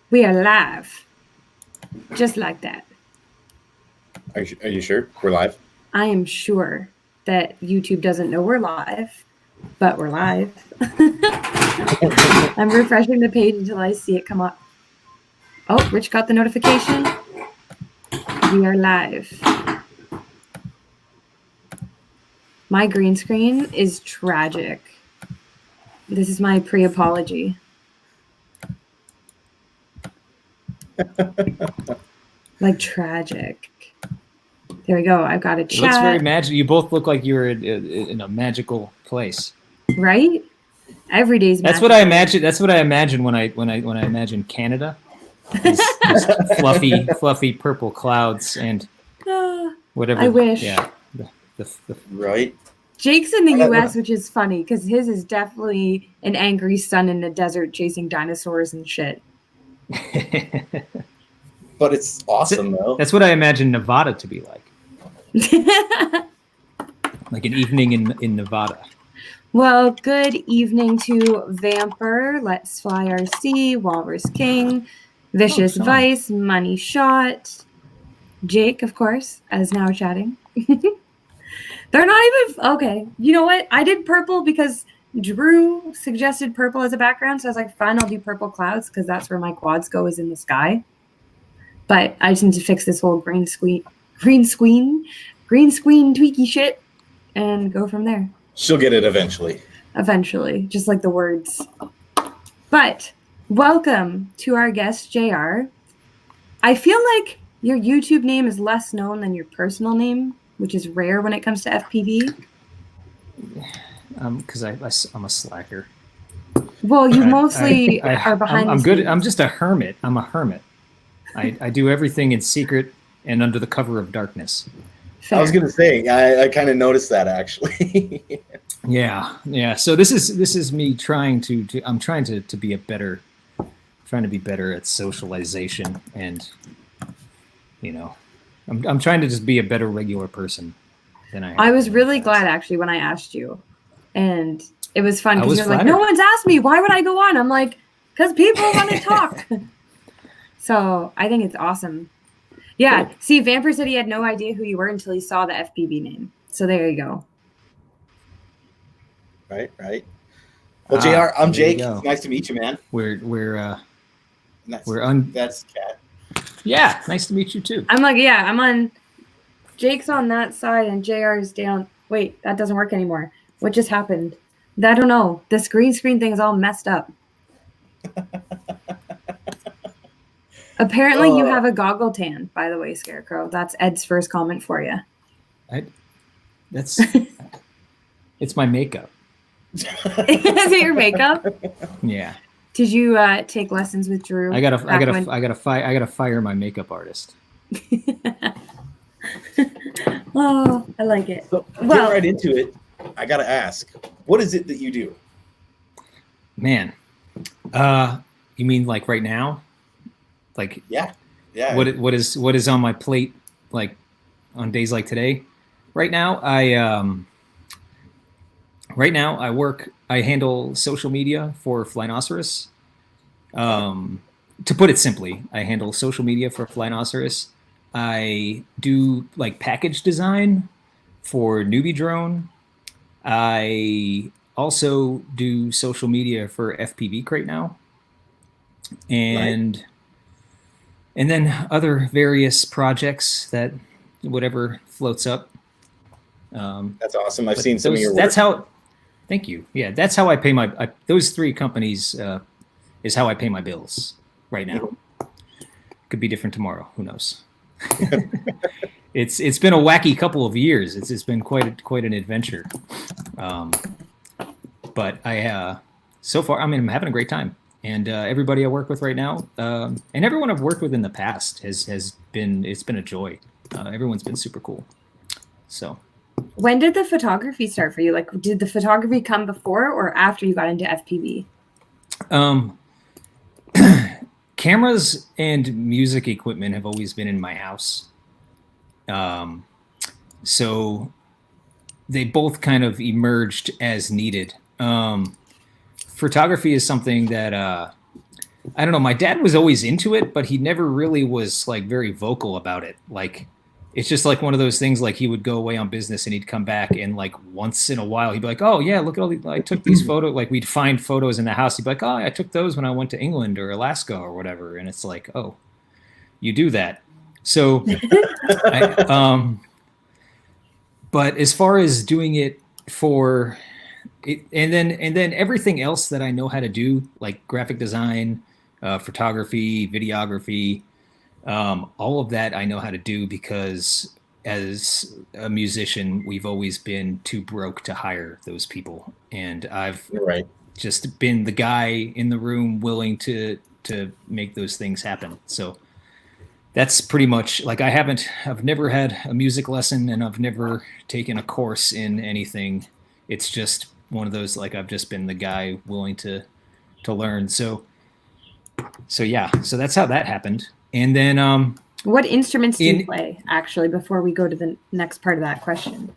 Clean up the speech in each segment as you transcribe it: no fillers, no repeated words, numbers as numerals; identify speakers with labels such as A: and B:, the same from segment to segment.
A: We are live. Just like that.
B: Are you sure we're live?
A: I am sure that YouTube doesn't know we're live, but we're live. I'm refreshing the page until I see it come up. Oh, Rich got the notification. We are live. My green screen is tragic. This is my pre-apology. Like tragic. There we go. I've got a chat.
C: It looks very magical. You both look like you're in a magical place.
A: Right? Every day's magical.
C: That's what I imagine. That's what I imagine when I imagine Canada. These fluffy purple clouds and whatever.
A: I wish.
C: Yeah.
B: Right.
A: Jake's in the U.S., which is funny because his is definitely an angry son in the desert chasing dinosaurs and shit.
B: But it's awesome, though.
C: That's what I imagine Nevada to be like. Like an evening in Nevada.
A: Well, good evening to Vamper, Let's Fly RC, Walrus King, Vicious Vice, Money Shot, Jake, of course, as now chatting. They're not even okay. You know what? I did purple because Drew suggested purple as a background, so I was like, fine, I'll do purple clouds because that's where my quads go, is in the sky. But I just need to fix this whole green screen tweaky shit and go from there.
B: She'll get it eventually.
A: Eventually, just like the words. But welcome to our guest, JR. I feel like your YouTube name is less known than your personal name, which is rare when it comes to FPV.
C: Because I'm a slacker.
A: Well, you mostly are behind
C: I'm
A: the
C: good.
A: scenes.
C: I'm just a hermit. I'm a hermit. I do everything in secret and under the cover of darkness.
A: Fair.
B: I was gonna say I kind of noticed that actually.
C: Yeah. So this is me trying to be better at socialization, and I'm trying to just be a better regular person than I am.
A: I was really glad actually when I asked you, and it was fun because you're like,
C: flattered.
A: no one's asked me, why would I go on? I'm like, because people want to talk. So I think it's awesome. Yeah.
B: Cool.
A: See, Vamper said he had no idea who you were until he saw the FPV name. So there you go.
B: Right. Well, JR, I'm Jake.
C: It's
B: nice to meet you, man.
C: That's
B: Cat.
C: Yeah, nice to meet you too.
A: I'm like, yeah, I'm on. Jake's on that side and JR's down. Wait, that doesn't work anymore. What just happened? I don't know. This green screen thing is all messed up. Apparently, you have a goggle tan, by the way, Scarecrow. That's Ed's first comment for you.
C: It's my makeup.
A: Is it your makeup?
C: Yeah.
A: Did you take lessons with Drew?
C: I gotta fire my makeup artist.
A: Oh, I like it.
B: So, get right into it. I gotta ask, what is it that you do?
C: Man, you mean like right now? Like
B: yeah.
C: What is on my plate? Like on days like today? Right now, I handle social media for Flynoceros. To put it simply, I handle social media for Flynoceros. I do like package design for Newbie Drone. I also do social media for FPV Crate now. And then other various projects that whatever floats up.
B: That's awesome. I've seen some of your work.
C: That's how. Thank you. Yeah, that's how I pay my. Those three companies is how I pay my bills right now. Could be different tomorrow. Who knows? It's been a wacky couple of years. It's been quite an adventure. But so far, I'm having a great time. And everybody I work with right now, and everyone I've worked with in the past it's been a joy. Everyone's been super cool. So.
A: When did the photography start for you? Like, did the photography come before or after you got into FPV?
C: Cameras and music equipment have always been in my house. So they both kind of emerged as needed. Photography is something that I don't know. My dad was always into it, but he never really was like very vocal about it. Like, it's just like one of those things. Like he would go away on business and he'd come back, and like once in a while he'd be like, "Oh yeah, look at all these, I took these photos." Like we'd find photos in the house. He'd be like, "Oh, I took those when I went to England or Alaska or whatever." And it's like, "Oh, you do that." So, but as far as doing it for it, and then everything else that I know how to do, like graphic design, photography, videography, all of that I know how to do because as a musician, we've always been too broke to hire those people, and I've
B: You're right.
C: just been the guy in the room willing to make those things happen. So that's pretty much like I've never had a music lesson, and I've never taken a course in anything. It's just one of those, like, I've just been the guy willing to learn. So yeah, so that's how that happened. And then
A: What instruments do you play, actually, before we go to the next part of that question?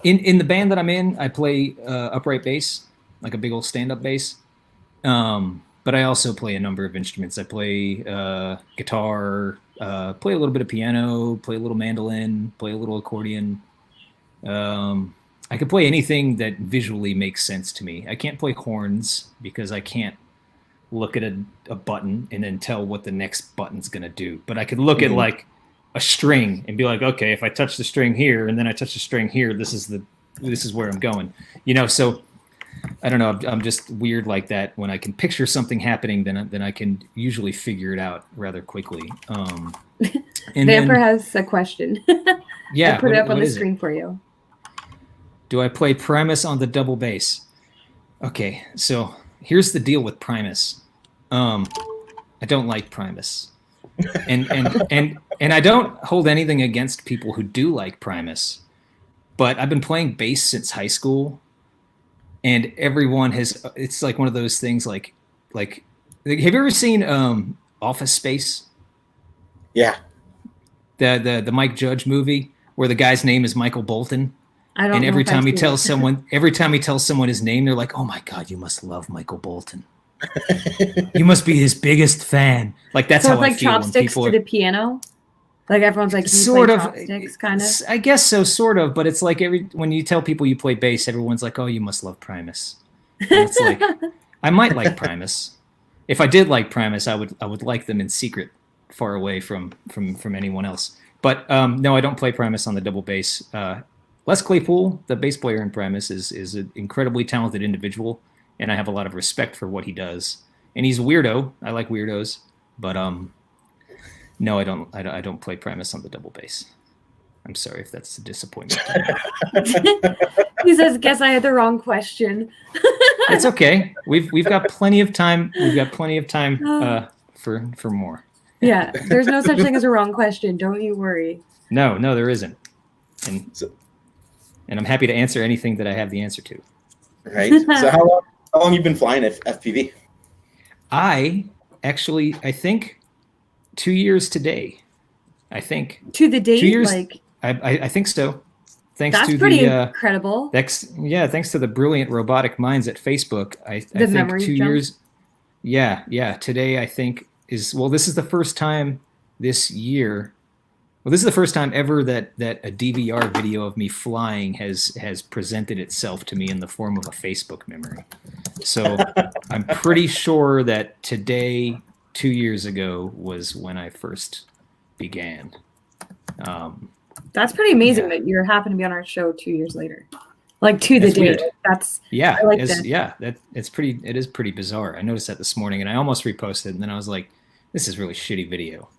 C: in the band that I'm in, I play upright bass, like a big old stand-up bass. But I also play a number of instruments. I play guitar, play a little bit of piano, play a little mandolin, play a little accordion. I can play anything that visually makes sense to me. I can't play horns because I can't look at a button and then tell what the next button's going to do. But I could look at like a string and be like, okay, if I touch the string here and then I touch the string here, this is where I'm going. So I don't know. I'm just weird like that. When I can picture something happening, then I can usually figure it out rather quickly.
A: Vamper has a question.
C: Yeah,
A: I'll put it up on the screen for you.
C: Do I play Primus on the double bass? Okay, so here's the deal with Primus. I don't like Primus, and I don't hold anything against people who do like Primus, but I've been playing bass since high school. And everyone has. It's like one of those things. Like, have you ever seen Office Space?
B: Yeah.
C: The Mike Judge movie where the guy's name is Michael Bolton.
A: I don't.
C: And
A: every time he tells
C: someone his name, they're like, "Oh my God, you must love Michael Bolton. You must be his biggest fan." Like that's
A: so
C: how
A: it's
C: I
A: like
C: feel
A: chopsticks
C: when people
A: to the piano. Like everyone's like,
C: sort of
A: chopsticks, kind of.
C: I guess so, sort of. But it's like when you tell people you play bass, everyone's like, "Oh, you must love Primus." And it's like I might like Primus. If I did like Primus, I would like them in secret, far away from anyone else. But no, I don't play Primus on the double bass. Les Claypool, the bass player in Primus, is an incredibly talented individual, and I have a lot of respect for what he does. And he's a weirdo. I like weirdos, but no, I don't play Primus on the double bass. I'm sorry if that's a disappointment.
A: He says, "Guess I had the wrong question."
C: It's okay. We've got plenty of time. We've got plenty of time for more.
A: Yeah, there's no such thing as a wrong question. Don't you worry.
C: No, there isn't. And I'm happy to answer anything that I have the answer to.
B: Right. So how long you been flying FPV?
C: I think 2 years today. I think
A: to the date.
C: 2 years.
A: Like
C: I think so. Thanks
A: that's
C: to
A: pretty
C: the
A: incredible.
C: thanks to the brilliant robotic minds at Facebook. I think 2 years. Yeah. Today I think this is the first time this year. Well, this is the first time ever that a DVR video of me flying has presented itself to me in the form of a Facebook memory. So I'm pretty sure that today, 2 years ago, was when I first began.
A: That's pretty amazing that you happen to be on our show 2 years later, like to the date. That's
C: I
A: like
C: that. It is pretty bizarre. I noticed that this morning, and I almost reposted, and then I was like, "This is really shitty video."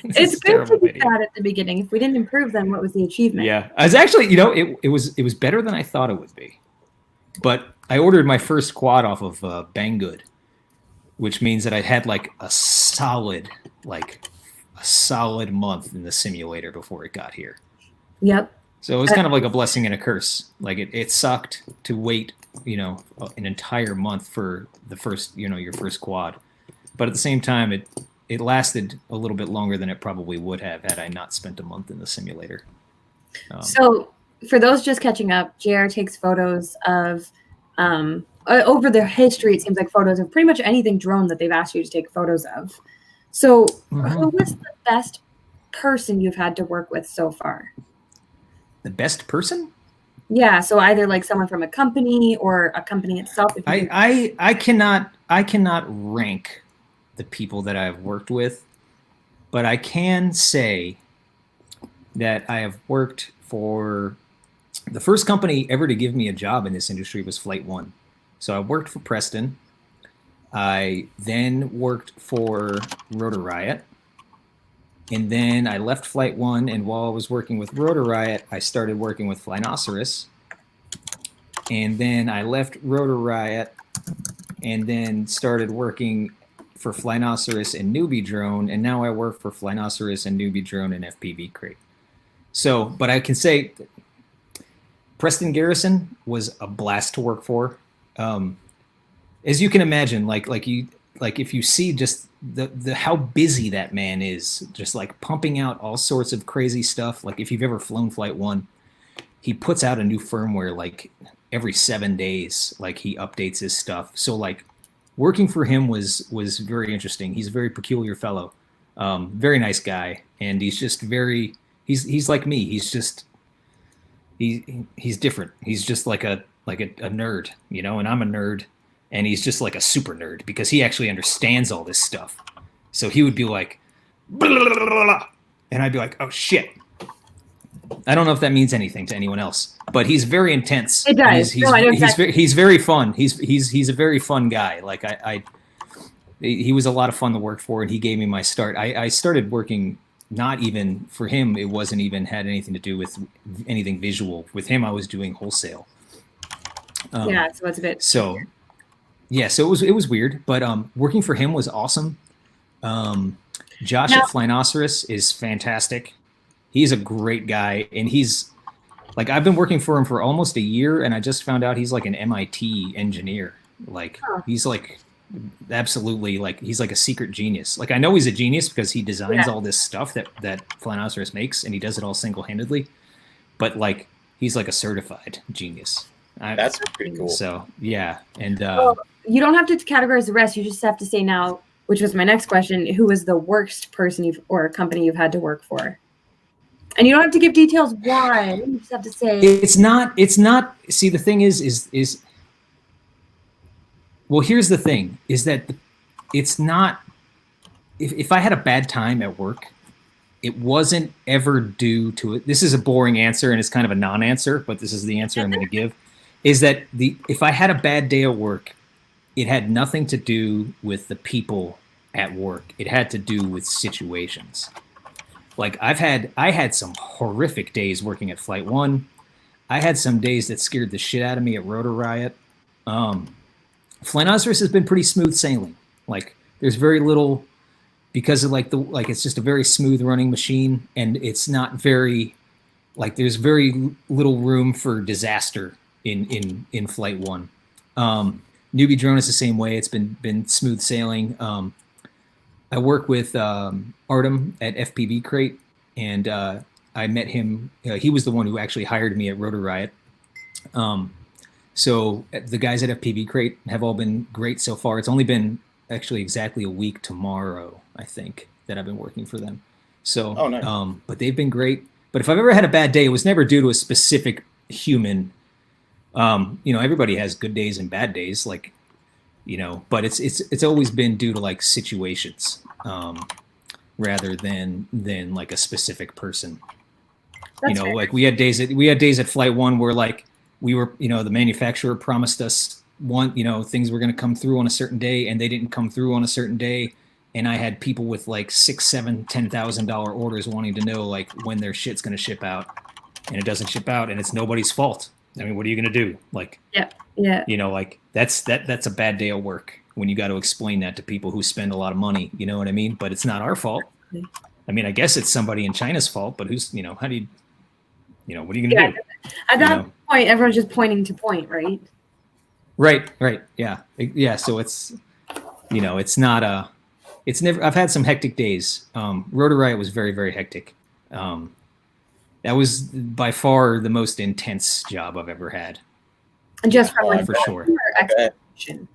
A: It's good to be bad at the beginning. If we didn't improve, then what was the achievement?
C: Yeah, I was actually, it was better than I thought it would be. But I ordered my first quad off of Banggood, which means that I had like a solid month in the simulator before it got here.
A: Yep.
C: So it was kind of like a blessing and a curse. Like it sucked to wait, an entire month for the first, your first quad. But at the same time, it lasted a little bit longer than it probably would have had I not spent a month in the simulator.
A: So for those just catching up, JR takes photos of over their history, it seems like photos of pretty much anything drone that they've asked you to take photos of. So who was the best person you've had to work with so far?
C: The best person?
A: Yeah, so either like someone from a company or a company itself.
C: I cannot rank the people that I've worked with, but I can say that I have worked for the first company ever to give me a job in this industry was Flight One. So I worked for Preston. I then worked for Rotor Riot. And then I left Flight One, and while I was working with Rotor Riot, I started working with Flynoceros. And then I left Rotor Riot and then started working for Flynoceros and Newbie Drone, and now I work for Flynoceros and Newbie Drone and FPV Crate. So, but I can say Preston Garrison was a blast to work for. As you can imagine, like if you see just the how busy that man is, just like pumping out all sorts of crazy stuff. Like if you've ever flown Flight One, he puts out a new firmware like every 7 days. Like he updates his stuff. So like working for him was very interesting. He's a very peculiar fellow, very nice guy, and he's just very he's like me. He's just he's different. He's just like a nerd, you know, and I'm a nerd. And he's just like a super nerd because he actually understands all this stuff. So he would be like, blah, blah, blah, blah, and I'd be like, oh shit. I don't know if that means anything to anyone else, but he's very intense.
A: It does.
C: He's very fun. He's a very fun guy. Like he was a lot of fun to work for, and he gave me my start. I started working not even for him. It wasn't even had anything to do with anything visual. With him, I was doing wholesale.
A: Yeah, so it's a bit.
C: So. Yeah, so it was weird, but working for him was awesome. Josh at Flynoceros is fantastic. He's a great guy, and he's like I've been working for him for almost a year, and I just found out he's like an MIT engineer. Like he's like absolutely like he's like a secret genius. Like I know he's a genius because he designs all this stuff that Flynoceros makes, and he does it all single-handedly. But like he's like a certified genius.
B: That's pretty cool.
C: So yeah, and.
A: You don't have to categorize the rest. You just have to say now, which was my next question, who was the worst person or company you've had to work for? And you don't have to give details why. You just have to say.
C: It's not. See, the thing is well, here's the thing, is that it's not, if I had a bad time at work, it wasn't ever due to it. This is a boring answer and it's kind of a non-answer, but this is the answer I'm going to give, is that if I had a bad day at work, it had nothing to do with the people at work. It had to do with situations. Like I had some horrific days working at Flight One. I had some days that scared the shit out of me at Rotor Riot. Flynoceros has been pretty smooth sailing. Like there's very little, because of it's just a very smooth running machine, and it's not very, like there's very little room for disaster in Flight One. Newbie Drone is the same way. It's been smooth sailing. I work with Artem at FPV Crate, and I met him. He was the one who actually hired me at Rotor Riot. So the guys at FPV Crate have all been great so far. It's only been actually exactly a week tomorrow, I think, that I've been working for them. So, nice. But they've been great. But if I've ever had a bad day, it was never due to a specific human. Everybody has good days and bad days, like, but it's always been due to like situations, rather than like a specific person. That's fair. Like we had days at Flight One where like we were, the manufacturer promised us things were going to come through on a certain day, and they didn't come through on a certain day. And I had people with like $6,000, $7,000, $10,000 orders wanting to know like when their shit's going to ship out, and it doesn't ship out, and it's nobody's fault. I mean, what are you going to do? Like,
A: yeah.
C: Like that's a bad day of work when you got to explain that to people who spend a lot of money, you know what I mean? But it's not our fault. I mean, I guess it's somebody in China's fault, but who's, how do you, what are you going to do?
A: At that point, everyone's just pointing to point, right?
C: Right. Yeah. Yeah. So it's, it's not it's never, I've had some hectic days. Rotor Riot was very, very hectic. That was by far the most intense job I've ever had.
A: And just from
C: for sure.
A: expectation?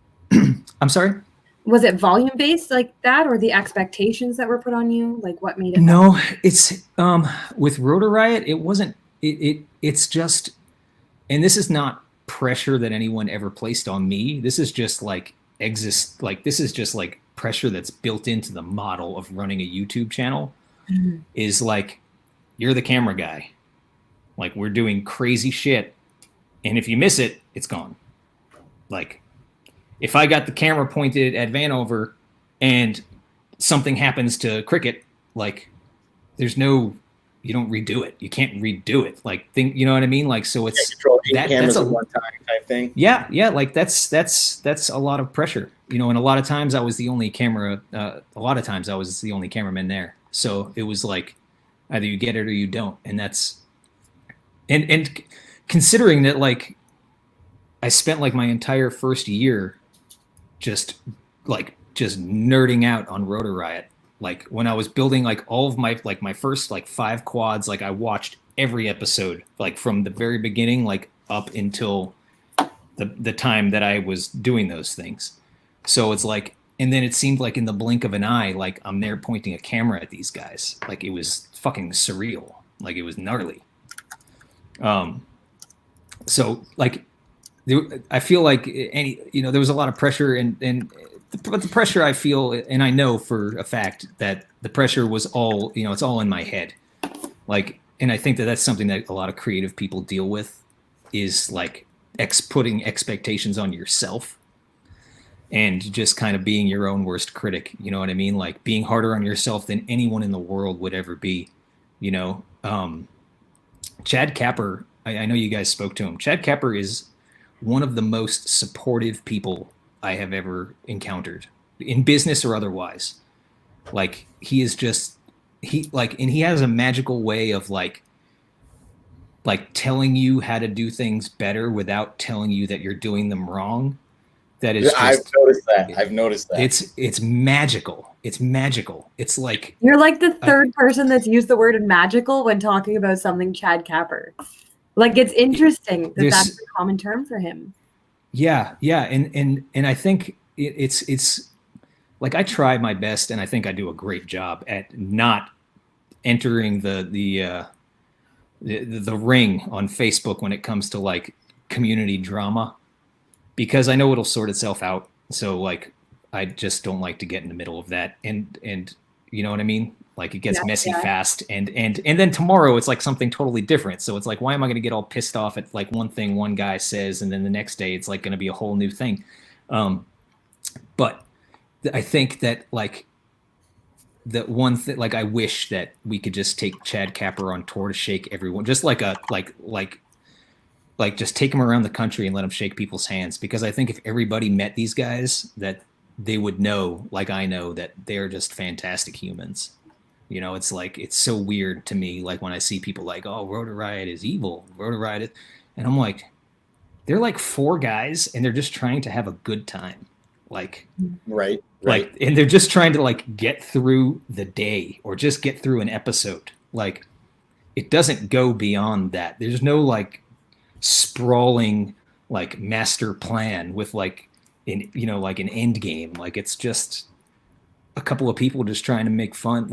C: I'm sorry?
A: Was it volume based like that, or the expectations that were put on you? Like what made it?
C: No, it's with Rotor Riot, it wasn't. It's just, and this is not pressure that anyone ever placed on me. This is just like this is just like pressure that's built into the model of running a YouTube channel.
A: Mhm.
C: Is like, you're the camera guy. Like, we're doing crazy shit, and if you miss it, it's gone. Like, if I got the camera pointed at Vanover and something happens to Cricket, like, there's no, you don't redo it. You can't redo it. Like, you know what I mean? Like, so it's
B: control 8 cameras at one time type thing.
C: Yeah, like that's a lot of pressure, you know. And a lot of times I was the only camera. A lot of times I was the only cameraman there. So it was like, either you get it or you don't. And that's, and considering that, like, I spent like my entire first year just nerding out on Rotor Riot. Like, when I was building like all of my first like 5 quads, like I watched every episode, like from the very beginning, like up until the time that I was doing those things. So it's like, and then it seemed like in the blink of an eye, like I'm there pointing a camera at these guys. Like, it was fucking surreal. Like, it was gnarly. So like, I feel like there was a lot of pressure, but the pressure I feel, and I know for a fact that the pressure was all, it's all in my head. Like, and I think that that's something that a lot of creative people deal with, is like putting expectations on yourself and just kind of being your own worst critic. You know what I mean? Like, being harder on yourself than anyone in the world would ever be, Chad Kapper, I know you guys spoke to him. Chad Kapper is one of the most supportive people I have ever encountered, in business or otherwise. Like, he is just, and he has a magical way of like telling you how to do things better without telling you that you're doing them wrong. That is just,
B: I've noticed that.
C: It's magical. It's magical. It's like,
A: you're like the third person that's used the word magical when talking about something Chad Kapper. Like, it's interesting that that's a common term for him.
C: Yeah. And I think it's like, I try my best, and I think I do a great job at not entering the ring on Facebook when it comes to like community drama, because I know it'll sort itself out. So like, I just don't like to get in the middle of that. And you know what I mean? Like, it gets messy fast, and then tomorrow it's like something totally different. So it's like, why am I going to get all pissed off at like one thing one guy says, and then the next day it's like going to be a whole new thing. But I think that like, the one thing, like, I wish that we could just take Chad Kapper on tour to shake everyone, just like just take him around the country and let him shake people's hands. Because I think if everybody met these guys, that they would know, like I know, that they're just fantastic humans. It's like, it's so weird to me, like, when I see people like, oh, Rotor Riot is evil, Rotor Riot, and I'm like, they're like 4 guys, and they're just trying to have a good time. Like,
B: right.
C: Like, and they're just trying to like get through the day, or just get through an episode. Like, it doesn't go beyond that. There's no like sprawling like master plan with like like an end game. Like, it's just a couple of people just trying to make fun,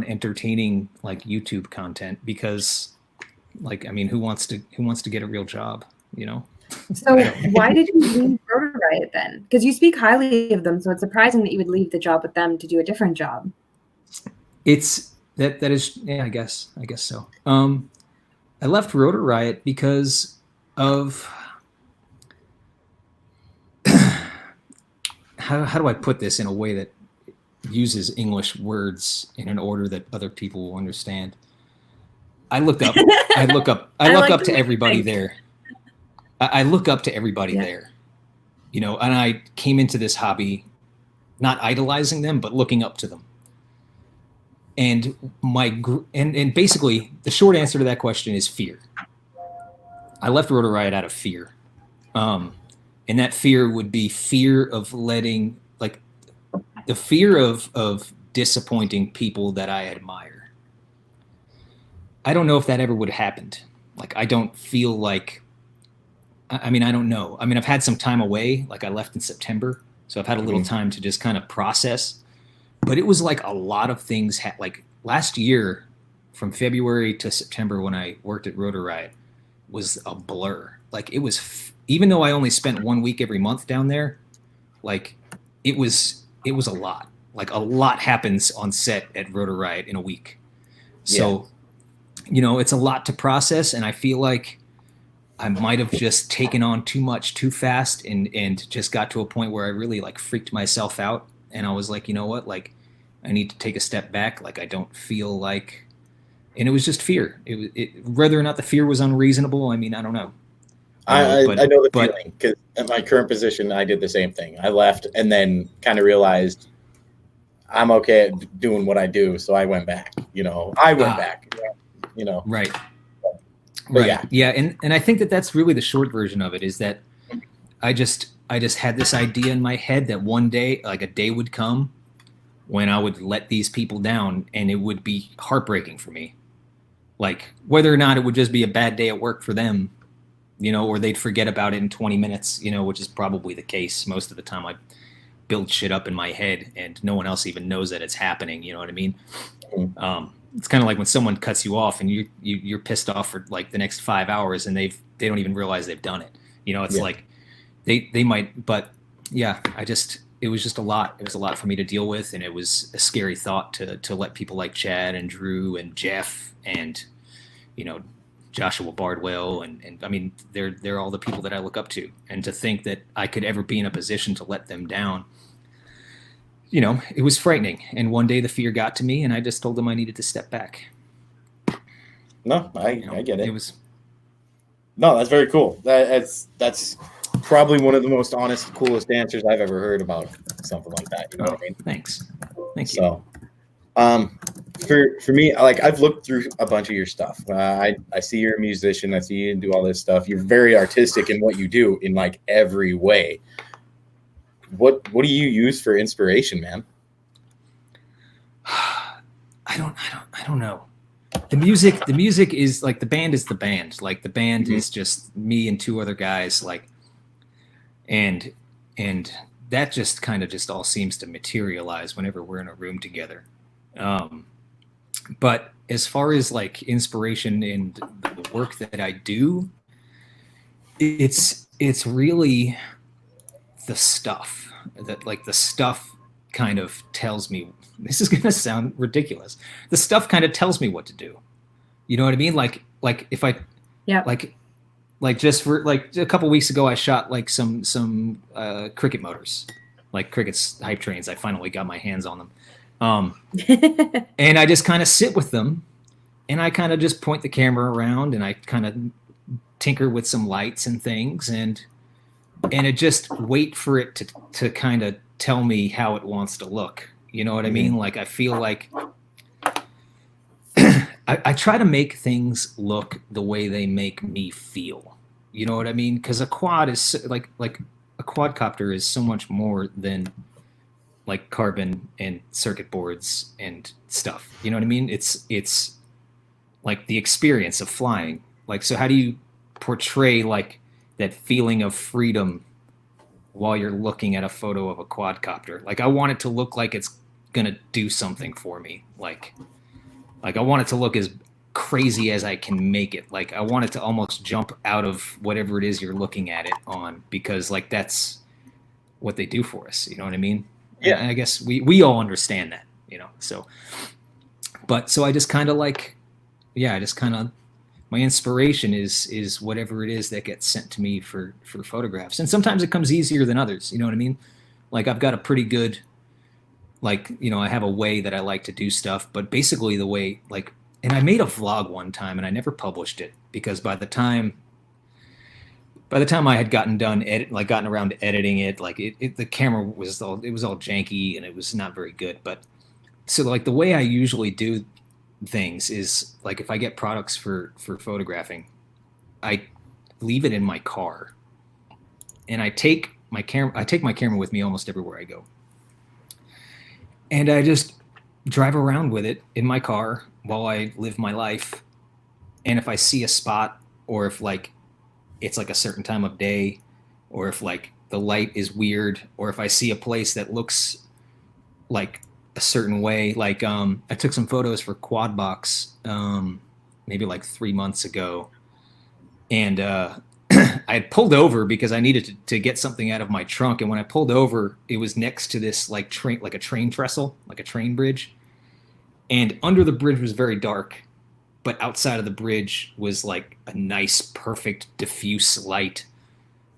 C: entertaining like YouTube content, because like, I mean, who wants to get a real job,
A: So why did you leave Rotor Riot then? Because you speak highly of them, so it's surprising that you would leave the job with them to do a different job.
C: It's that is, yeah, I guess so. I left Rotor Riot because of how do I put this in a way that uses English words in an order that other people will understand. I look up to everybody there. I look up to everybody there, and I came into this hobby not idolizing them, but looking up to them. And and basically the short answer to that question is fear. I left Rotor Riot out of fear. And that fear would be fear of letting, like, the fear of disappointing people that I admire. I don't know if that ever would have happened. Like, I don't feel like I mean, I don't know. I mean, I've had some time away. Like I left in September, so I've had a little
B: Mhm.
C: time to just kind of process. But it was like a lot of things. Like last year, from February to September, when I worked at Rotor Riot, was a blur. Like it was, even though I only spent 1 week every month down there, like it was a lot. Like a lot happens on set at Rotor Riot in a week.
B: Yeah.
C: So, it's a lot to process, and I feel like I might have just taken on too much too fast, and just got to a point where I really like freaked myself out, and I was like, you know what, like I need to take a step back. Like I don't feel like, and it was just fear. Whether or not the fear was unreasonable. I mean, I don't know.
B: I know the
C: But
B: feeling because at my current position, I did the same thing. I left and then kind of realized I'm okay at doing what I do, so I went back. I went back.
C: right,
B: But
C: right,
B: yeah,
C: yeah, and I think that that's really the short version of it. Is that I just had this idea in my head that one day, like a day would come when I would let these people down, and it would be heartbreaking for me. Like whether or not it would just be a bad day at work for them, or they'd forget about it in 20 minutes, which is probably the case most of the time. I build shit up in my head and no one else even knows that it's happening. You know what I mean? It's kind of like when someone cuts you off and you're pissed off for like the next 5 hours and they don't even realize they've done it. It's like they might, but yeah, it was just a lot. It was a lot for me to deal with, and it was a scary thought to let people like Chad and Drew and Jeff and you know Joshua Bardwell and I mean they're all the people that I look up to, and to think that I could ever be in a position to let them down, it was frightening. And one day the fear got to me, and I just told them I needed to step back.
B: no, I get it.
C: It was
B: No, that's very cool. That's probably one of the most honest, coolest answers I've ever heard about something like that. You know what I mean?
C: Thanks, thank you.
B: So, for me, like I've looked through a bunch of your stuff. I see you're a musician. I see you do all this stuff. You're very artistic in what you do in like every way. What do you use for inspiration, man?
C: I don't know. The music is like the band is the band. Like the band is just me and two other guys. Like, and that just kind of just all seems to materialize whenever we're in a room together. But as far as like inspiration in the work that I do, it's really the stuff that like the stuff kind of tells me. This is gonna sound ridiculous. The stuff kind of tells me what to do. You know what I mean? Like if I
A: Yeah.
C: like just for like a couple weeks ago, I shot like some cricket motors, like cricket's hype trains. I finally got my hands on them. And I just kind of sit with them, and I kind of just point the camera around, and I kind of tinker with some lights and things, and I just wait for it to kind of tell me how it wants to look. You know what I mean? Like I feel like I try to make things look the way they make me feel. You know what I mean? Because a quad is like a quadcopter is so much more than like carbon and circuit boards and stuff. You know what I mean? It's like the experience of flying. Like, so how do you portray like that feeling of freedom while you're looking at a photo of a quadcopter? Like I want it to look like it's gonna do something for me. Like I want it to look as crazy as I can make it. Like I want it to almost jump out of whatever it is you're looking at it on, because like that's what they do for us. You know what I mean?
B: Yeah.
C: And I guess we all understand that, so, but so I just kind of like, yeah, I just kind of, my inspiration is whatever it is that gets sent to me for photographs. And sometimes it comes easier than others. You know what I mean? Like I've got a pretty good, like, I have a way that I like to do stuff, but basically the way, like, and I made a vlog one time and I never published it because by the time I had gotten around to editing it, like the camera was all janky and it was not very good. But so like the way I usually do things is like if I get products for photographing, I leave it in my car, and I take my camera with me almost everywhere I go, and I just drive around with it in my car while I live my life. And if I see a spot, or if like it's like a certain time of day, or if like the light is weird, or if I see a place that looks like a certain way. Like I took some photos for Quad Box maybe like 3 months ago, and I had pulled over because I needed to get something out of my trunk. And when I pulled over, it was next to this like train, like a train trestle, like a train bridge. And under the bridge was very dark, but outside of the bridge was like a nice, perfect, diffuse light.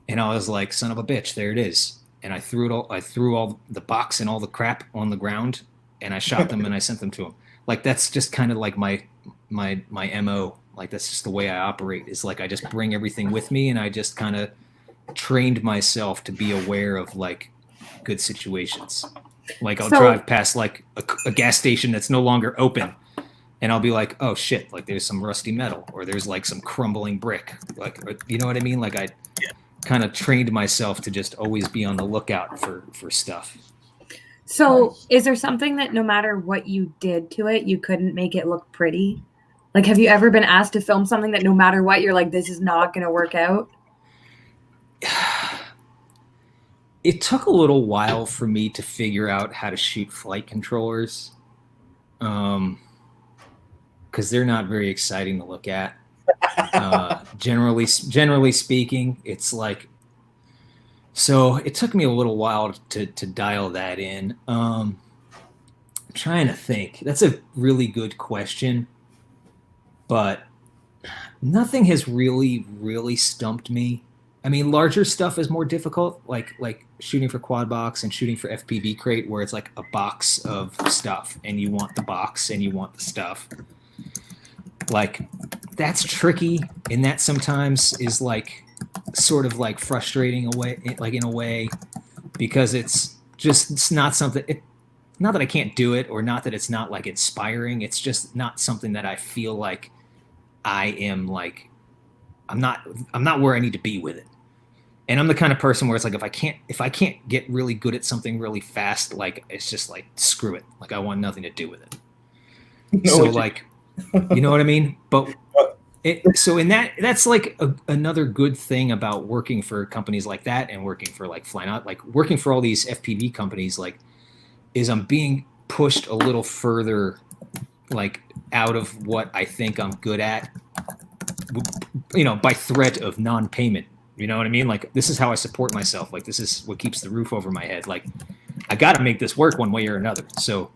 C: And I was like, son of a bitch, there it is. And I threw all the box and all the crap on the ground, and I shot them and I sent them to him. Like, that's just kind of like my MO. Like, that's just the way I operate. Is like, I just bring everything with me, and I just kind of trained myself to be aware of like good situations. Like, I'll drive past like a gas station that's no longer open, and I'll be like, oh shit, like there's some rusty metal, or there's like some crumbling brick. Like, you know what I mean? Like, I kind of trained myself to just always be on the lookout for stuff.
A: So is there something that no matter what you did to it, you couldn't make it look pretty? Like, have you ever been asked to film something that no matter what, you're like, this is not going to work out?
C: It took a little while for me to figure out how to shoot flight controllers, because they're not very exciting to look at. Generally speaking, it's like, so it took me a little while to dial that in. I'm trying to think. That's a really good question, but nothing has really stumped me. I mean, larger stuff is more difficult, like shooting for Quad Box and shooting for FPV Crate, where it's like a box of stuff, and you want the box and you want the stuff. Like, that's tricky, and that sometimes is like sort of like frustrating in a way, because it's not something. Not that I can't do it, or not that it's not like inspiring. It's just not something that I feel like I am like. I'm not where I need to be with it. And I'm the kind of person where it's like, if I can't get really good at something really fast, like, it's just like, screw it. Like, I want nothing to do with it. So like, you know what I mean? But so in that's like another good thing about working for companies like that, and working for like like working for all these FPV companies, like, is I'm being pushed a little further, like, out of what I think I'm good at, you know, by threat of non-payment. You know what I mean? Like, this is how I support myself. Like, this is what keeps the roof over my head. Like, I got to make this work one way or another. So,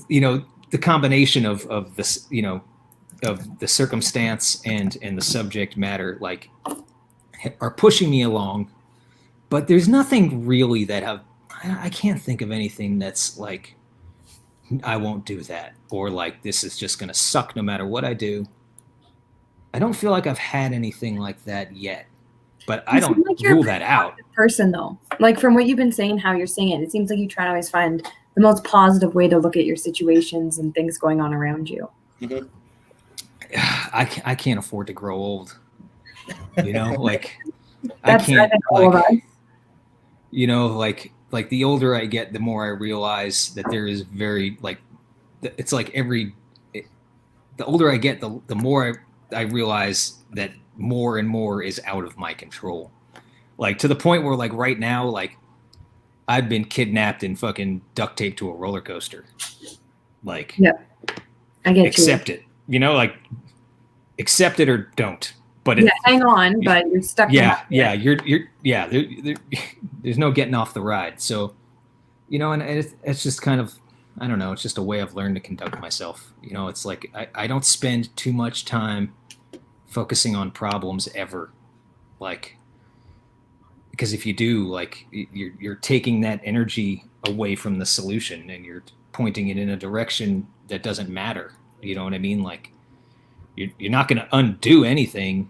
C: you know, the combination of this, you know, of the circumstance and the subject matter, like, are pushing me along. But there's nothing really that I can't think of anything that's like, I won't do that, or like, this is just going to suck no matter what I do. I don't feel like I've had anything like that yet, but I don't rule that out.
A: Person though, like, from what you've been saying, how you're saying it seems like you try to always find the most positive way to look at your situations and things going on around you.
B: Mm-hmm.
C: I can't afford to grow old, you know, like,
A: I think all of us.
C: You know, like the older I get, the more I realize that there is it's like the older I get, the more I realize that more and more is out of my control. Like, to the point where, like, right now, like, I've been kidnapped and fucking duct taped to a roller coaster. Like,
A: yeah, I get
C: accept it. You know, like, accept it or don't. But
A: hang on, but you're stuck.
C: There's no getting off the ride. So, you know, and it's just kind of, I don't know, it's just a way I've learned to conduct myself. You know, it's like, I don't spend too much time focusing on problems ever. Like, because if you do, like, you're taking that energy away from the solution, and you're pointing it in a direction that doesn't matter. You know what I mean? Like, you're not going to undo anything.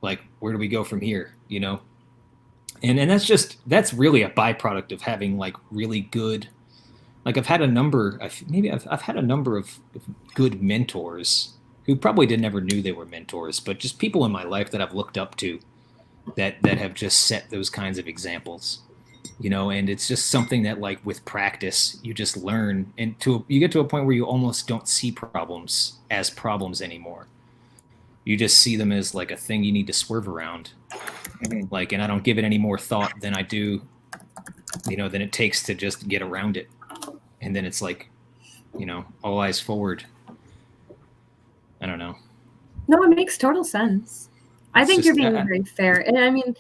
C: Like, where do we go from here? You know? And that's really a byproduct of having, like, really good, like, I've had a number of good mentors who probably never knew they were mentors, but just people in my life that I've looked up to that have just set those kinds of examples, you know. And it's just something that, like, with practice, you just learn, and you get to a point where you almost don't see problems as problems anymore. you just see them as like a thing you need to swerve around. Like, and I don't give it any more thought than I do, than it takes to just get around it. And then it's like, all eyes forward. I don't know.
A: No, it makes total sense. I think you're being very fair. And I mean,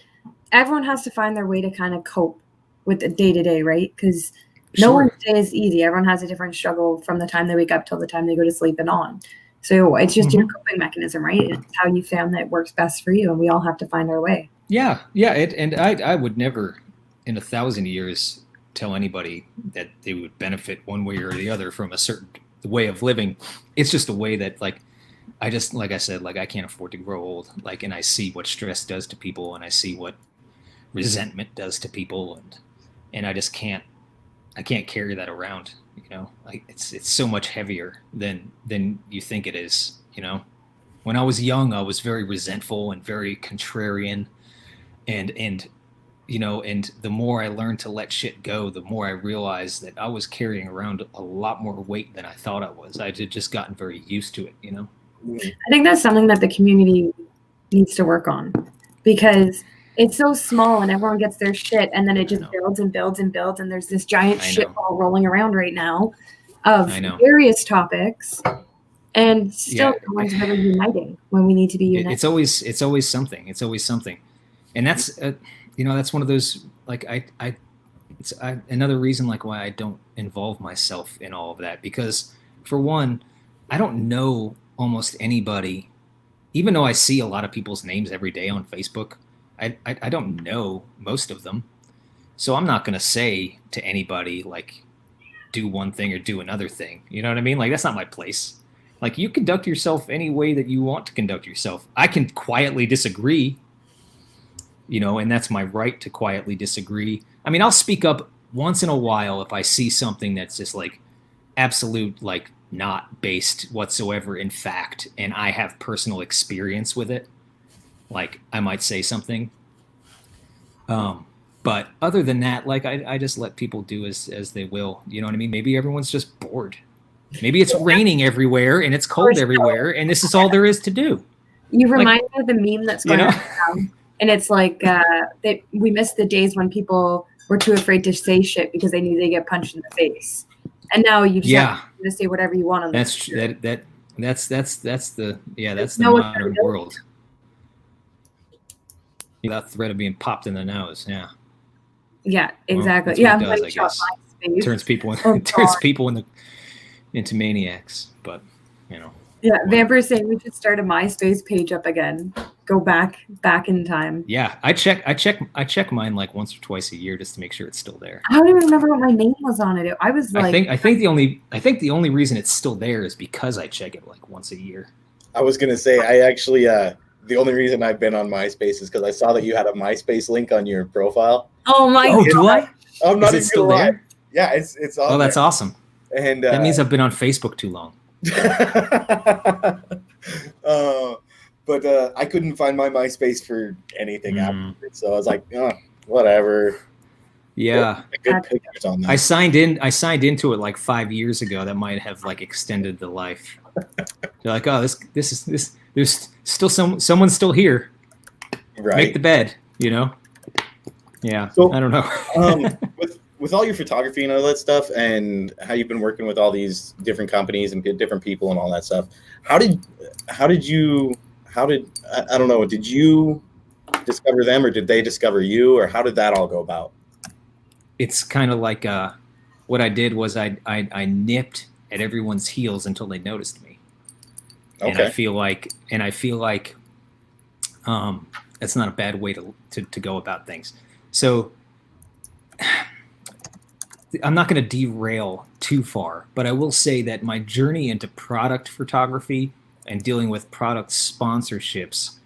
A: everyone has to find their way to kind of cope with the day-to-day, right? Because no one's day is easy. Everyone has a different struggle from the time they wake up till the time they go to sleep and on. So it's just your coping mechanism, right? It's how you found that works best for you, and we all have to find our way.
C: Yeah. And I would never in 1,000 years tell anybody that they would benefit one way or the other from a certain way of living. It's just a way that, like I said, like I can't afford to grow old. Like, and I see what stress does to people, and I see what resentment does to people, and I just can't carry that around. Like it's so much heavier than you think it is. When I was young, I was very resentful and very contrarian, and the more I learned to let shit go, the more I realized that I was carrying around a lot more weight than I thought I was. I had just gotten very used to it.
A: I think that's something that the community needs to work on, because it's so small and everyone gets their shit, and then it just builds and builds and builds, and there's this giant shit ball rolling around right now of various topics, and still no one's really uniting when we need to be united.
C: It's always something. It's always something, and that's that's one of those, like it's another reason like why I don't involve myself in all of that, because for one, I don't know almost anybody, even though I see a lot of people's names every day on Facebook. I don't know most of them, so I'm not going to say to anybody, like, do one thing or do another thing. You know what I mean? Like, that's not my place. Like, you conduct yourself any way that you want to conduct yourself. I can quietly disagree, and that's my right to quietly disagree. I mean, I'll speak up once in a while if I see something that's just, like, absolute, like, not based whatsoever in fact, and I have personal experience with it. Like, I might say something. But other than that, like, I just let people do as they will. You know what I mean? Maybe everyone's just bored. Maybe it's raining everywhere and it's cold everywhere, and this is all there is to do.
A: You remind me of the meme that's going around, and it's like we missed the days when people were too afraid to say shit because they knew they get punched in the face, and now you just have to say whatever you want on
C: that's the modern world. Without threat of being popped in the nose,
A: Yeah, exactly.
C: Well, does, I guess. Turns people into maniacs, but
A: Yeah, Vamper's saying we should start a MySpace page up again. Go back in time.
C: Yeah, I check mine like once or twice a year just to make sure it's still there.
A: I don't even remember what my name was on it. I was like,
C: I think the only reason it's still there is because I check it like once a year.
B: I was gonna say, I actually the only reason I've been on MySpace is because I saw that you had a MySpace link on your profile.
A: Oh my god!
C: Do I?
B: I'm not even
C: still
B: gonna lie.
C: there?
B: Yeah, it's on.
C: Oh, that's awesome.
B: And
C: that means I've been on Facebook too long.
B: But I couldn't find my MySpace for anything after, so I was like, whatever.
C: Yeah,
B: good pictures on that.
C: I signed into it like 5 years ago. That might have like extended the life. They're like, oh, this is there's still someone's still here.
B: Right.
C: Make the bed, Yeah.
B: So,
C: I don't know.
B: with all your photography and all that stuff, and how you've been working with all these different companies and different people and all that stuff, how did I don't know, did you discover them, or did they discover you, or how did that all go about? It's
C: kind of like what I did was I nipped at everyone's heels until they noticed me. Okay. And I feel like that's not a bad way to go about things. So I'm not going to derail too far, but I will say that my journey into product photography and dealing with product sponsorships,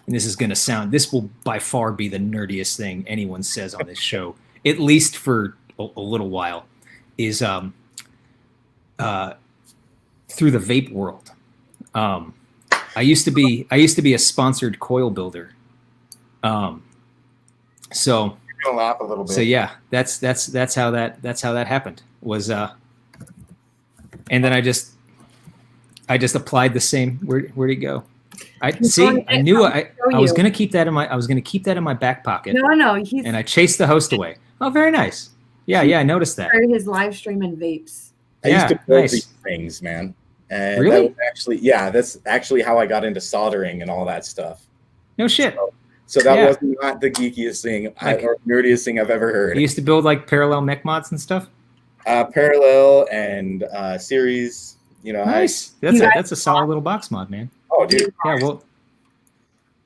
C: and this will by far be the nerdiest thing anyone says on this show, at least for a little while, is through the vape world. I used to be a sponsored coil builder. So
B: you're gonna laugh a little bit.
C: So yeah, that's how that happened. Was and then I just applied the same. Where'd he go? I
A: He's going
C: see.
A: to
C: I
A: get
C: knew
A: something to show
C: I was
A: you.
C: gonna keep that in my back pocket,
A: No,
C: and I chased the host away. Oh, very nice. Yeah, I noticed that.
A: for his live stream and vapes.
B: I used to
C: Yeah,
B: build
C: nice.
B: these things, man. And
C: Really?
B: that was actually, yeah, that's actually how I got into soldering and all that stuff.
C: No shit.
B: So that
C: Yeah.
B: was not the geekiest thing
C: Like-
B: or nerdiest thing I've ever heard.
C: You used to build like parallel mech mods and stuff.
B: Parallel and series,
C: Nice.
A: You guys-
C: That's a solid little box mod, man.
B: Oh, dude.
C: Yeah. Well.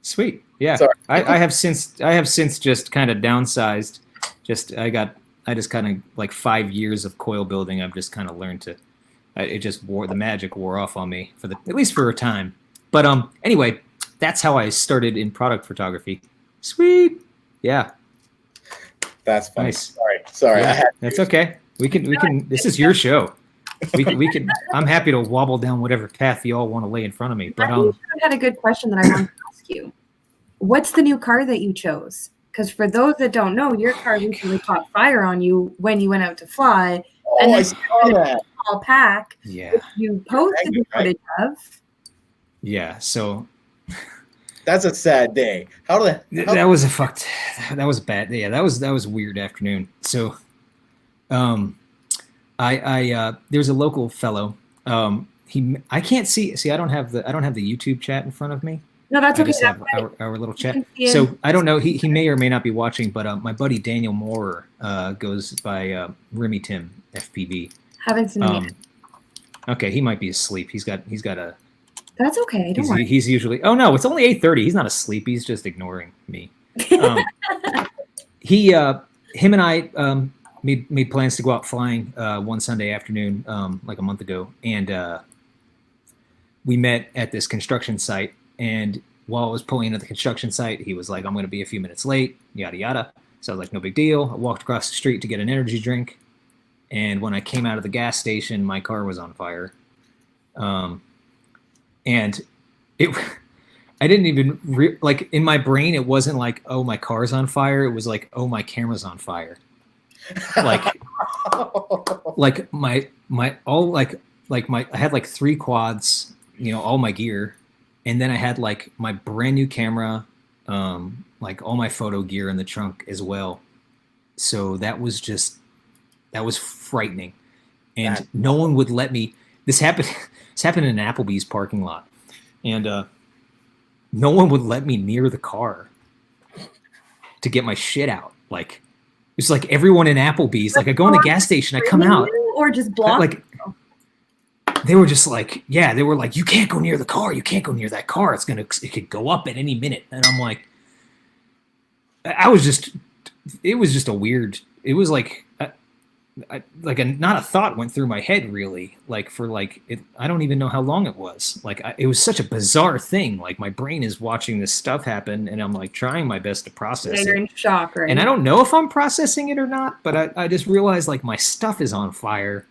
C: Sweet. Yeah.
B: Sorry.
C: I have since just kind of downsized. I just kind of like 5 years of coil building. I've just kind of learned to. The magic wore off on me at least for a time. But anyway, that's how I started in product photography. Sweet. Yeah.
B: That's funny.
C: Nice.
B: Sorry.
C: Yeah, that's okay. We can. This is your show. We can. I'm happy to wobble down whatever path you all want to lay in front of me. But
A: I had a good question that I wanted to ask you. What's the new car that you chose? Because for those that don't know, your car recently caught fire on you when you went out to fly.
B: Oh,
A: And
B: I
A: then
B: saw that.
A: Small pack.
C: yeah,
A: Which you posted the footage of.
C: yeah. So
B: That's a sad day.
C: that was a fucked. That was bad. Yeah, that was a weird afternoon. So, there's a local fellow. I can't see. I don't have the YouTube chat in front of me.
A: No, that's
C: I
A: okay.
C: just have our little chat.
A: can see it.
C: So I don't know. He may or may not be watching, but my buddy Daniel Moore goes by Remy Tim FPV.
A: Haven't seen it.
C: Okay, he might be asleep. He's got a.
A: That's okay. Don't worry.
C: He's usually. Oh no, it's only 8:30. He's not asleep. He's just ignoring me. Him and I made plans to go out flying one Sunday afternoon, like a month ago, and we met at this construction site. And while I was pulling into the construction site, he was like, "I'm going to be a few minutes late." Yada yada. So I was like, "No big deal." I walked across the street to get an energy drink, and when I came out of the gas station, my car was on fire. And I didn't even like in my brain. It wasn't like, "Oh, my car's on fire." It was like, "Oh, my camera's on fire." Like I had like 3 quads, all my gear, and then I had like my brand new camera, like all my photo gear in the trunk as well. So that was frightening, and no one would let me. This happened in an Applebee's parking lot, and no one would let me near the car to get my shit out. Like it's like everyone in Applebee's. Like I go in the gas station, I come out,
A: or just block.
C: like they were just like, yeah, they were like, "You can't go near the car. You can't go near that car. It could go up at any minute." And I'm like, it was just a weird. It was like. Not a thought went through my head really, like for like it. I don't even know how long it was. Like it was such a bizarre thing. Like my brain is watching this stuff happen, and I'm like trying my best to process
A: You're
C: it.
A: in shock, right?
C: And I don't know if I'm processing it or not, but I just realized like my stuff is on fire.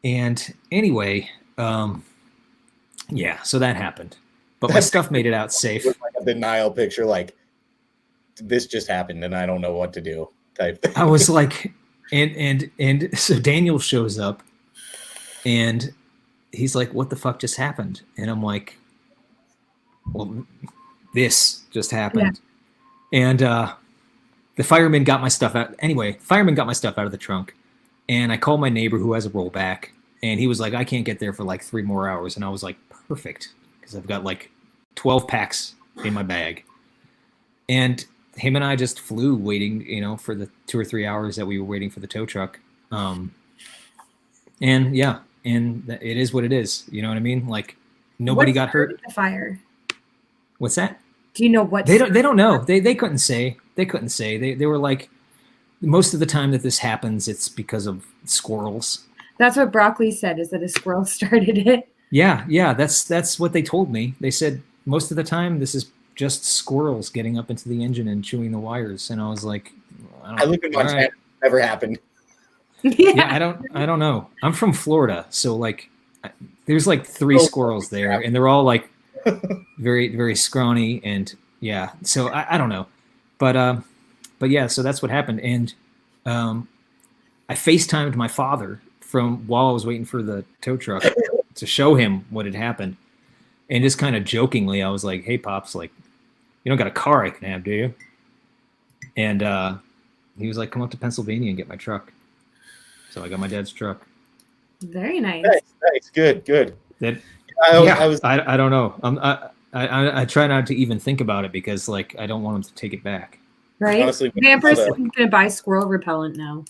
C: And anyway, yeah, so that happened. But my stuff made it out safe.
B: It was like a denial picture, like this just happened, and I don't know what to do. Type thing.
C: I was like. And so Daniel shows up and he's like, "What the fuck just happened?" And I'm like, "Well, this just happened." Yeah. And the fireman got my stuff out. Anyway, fireman got my stuff out of the trunk. And I called my neighbor who has a rollback. And he was like, "I can't get there for like 3 more hours." And I was like, perfect. Because I've got like 12 packs in my bag. And him and I just flew waiting, for the 2 or 3 hours that we were waiting for the tow truck. And yeah, and it is what it is. You know what I mean? Like nobody got hurt.
A: The fire.
C: What's that?
A: Do you know what?
C: They don't know. They couldn't say. They were like, most of the time that this happens, it's because of squirrels.
A: That's what Broccoli said, is that a squirrel started it.
C: Yeah. That's what they told me. They said most of the time this is just squirrels getting up into the engine and chewing the wires. And I was like,
B: I live in Montana. Right. Never happened.
C: Yeah, I don't know. I'm from Florida, so like, there's like 3 squirrels there, and they're all like very, very scrawny, and yeah. So I don't know, but yeah. So that's what happened, and I FaceTimed my father from while I was waiting for the tow truck to show him what had happened. And just kind of jokingly, I was like, "Hey, pops, like, you don't got a car I can have, do you?" And he was like, "Come up to Pennsylvania and get my truck." So I got my dad's truck.
A: Very nice.
B: Nice. Good.
C: That
B: I was
C: I don't know. I try not to even think about it because like I don't want him to take it back.
A: Right?
B: honestly
A: Vamper's gonna buy squirrel repellent now.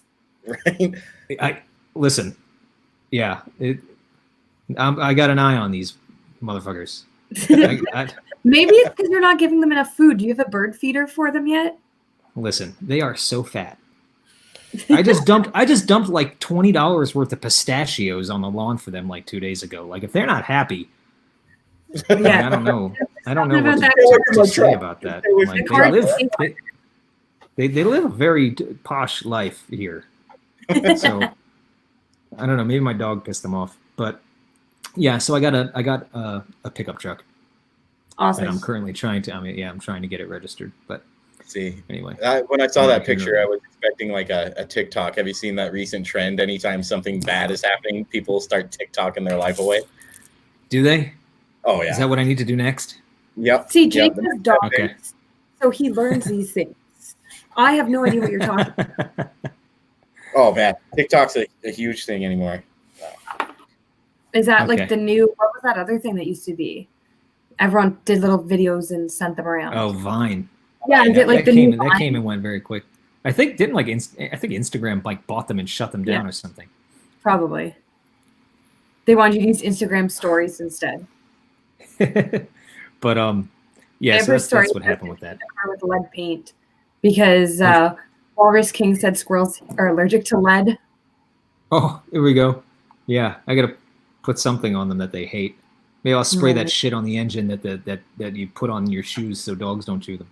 B: right.
C: I listen. Yeah, I got an eye on these motherfuckers.
A: Maybe it's because you're not giving them enough food. Do you have a bird feeder for them yet?
C: Listen, they are so fat. I just dumped like $20 worth of pistachios on the lawn for them like 2 days ago. Like if they're not happy,
A: Yeah.
C: I don't know what
A: About
C: to say about that. Like, they live a very posh life here. So I don't know. Maybe my dog pissed them off, but yeah. So I got a pickup truck.
A: Awesome.
C: And I'm currently trying to. I'm trying to get it registered. But
B: see,
C: anyway,
B: when I saw that picture, I was expecting like a TikTok. Have you seen that recent trend? Anytime something bad is happening, people start TikToking their life away.
C: Do they?
B: Oh yeah.
C: Is that what I need to do next?
B: Yep.
A: See, Jake has dogs,
C: Okay.
A: so he learns these things. I have no idea what you're talking about.
B: Oh man, TikTok's a huge thing anymore.
A: Is that
C: Okay.
A: like the new? What was that other thing that used to be? Everyone did little videos and sent them around.
C: Oh, Vine.
A: Yeah, is it like
C: that
A: the new
C: that
A: Vine?
C: came and went very quick. I think didn't like I think Instagram like bought them and shut them down or something.
A: Probably. They wanted you to use Instagram stories instead.
C: But yeah, so that's what happened with that.
A: With lead paint, because Walrus King said squirrels are allergic to lead.
C: Oh, here we go. Yeah, I gotta put something on them that they hate. Maybe I'll spray that shit on the engine that you put on your shoes so dogs don't chew them.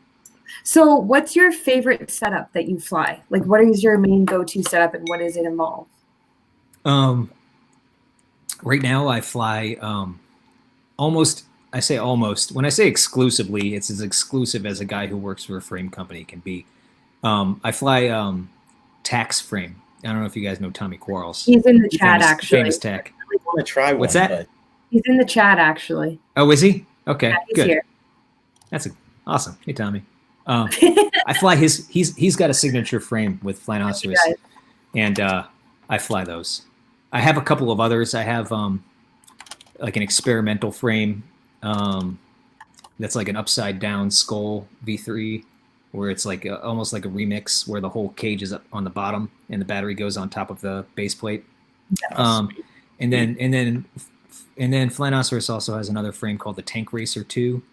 A: So, what's your favorite setup that you fly? Like, what is your main go-to setup, and what does it involve?
C: Right now I fly almost. I say almost. When I say exclusively, it's as exclusive as a guy who works for a frame company can be. I fly Tax Frame. I don't know if you guys know Tommy Quarles.
A: He's in the chat, actually.
C: Famous tech.
B: I really want to try one.
C: What's that?
B: But...
A: He's in the chat, actually.
C: Oh, is he? Okay,
A: Yeah, he's
C: good.
A: here.
C: That's awesome. Hey, Tommy. I fly his. He's got a signature frame with Flinoceros, and I fly those. I have a couple of others. I have like an experimental frame that's like an upside down skull V3, where it's like almost like a remix where the whole cage is up on the bottom and the battery goes on top of the base plate. And then Flinoceros also has another frame called the Tank Racer 2,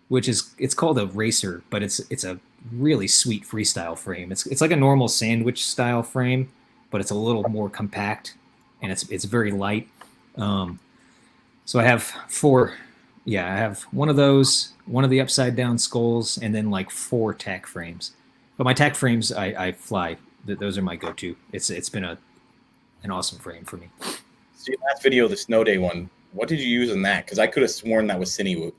C: which is it's called a racer, but it's a really sweet freestyle frame. It's like a normal sandwich style frame, but it's a little more compact and it's very light. So I have four. Yeah, I have one of those, one of the upside down skulls, and then like 4 tack frames. But my tack frames, I fly. Those are my go-to. It's been an awesome frame for me.
B: So your last video, the snow day one, what did you use in that? Because I could have sworn that was Cinewoop.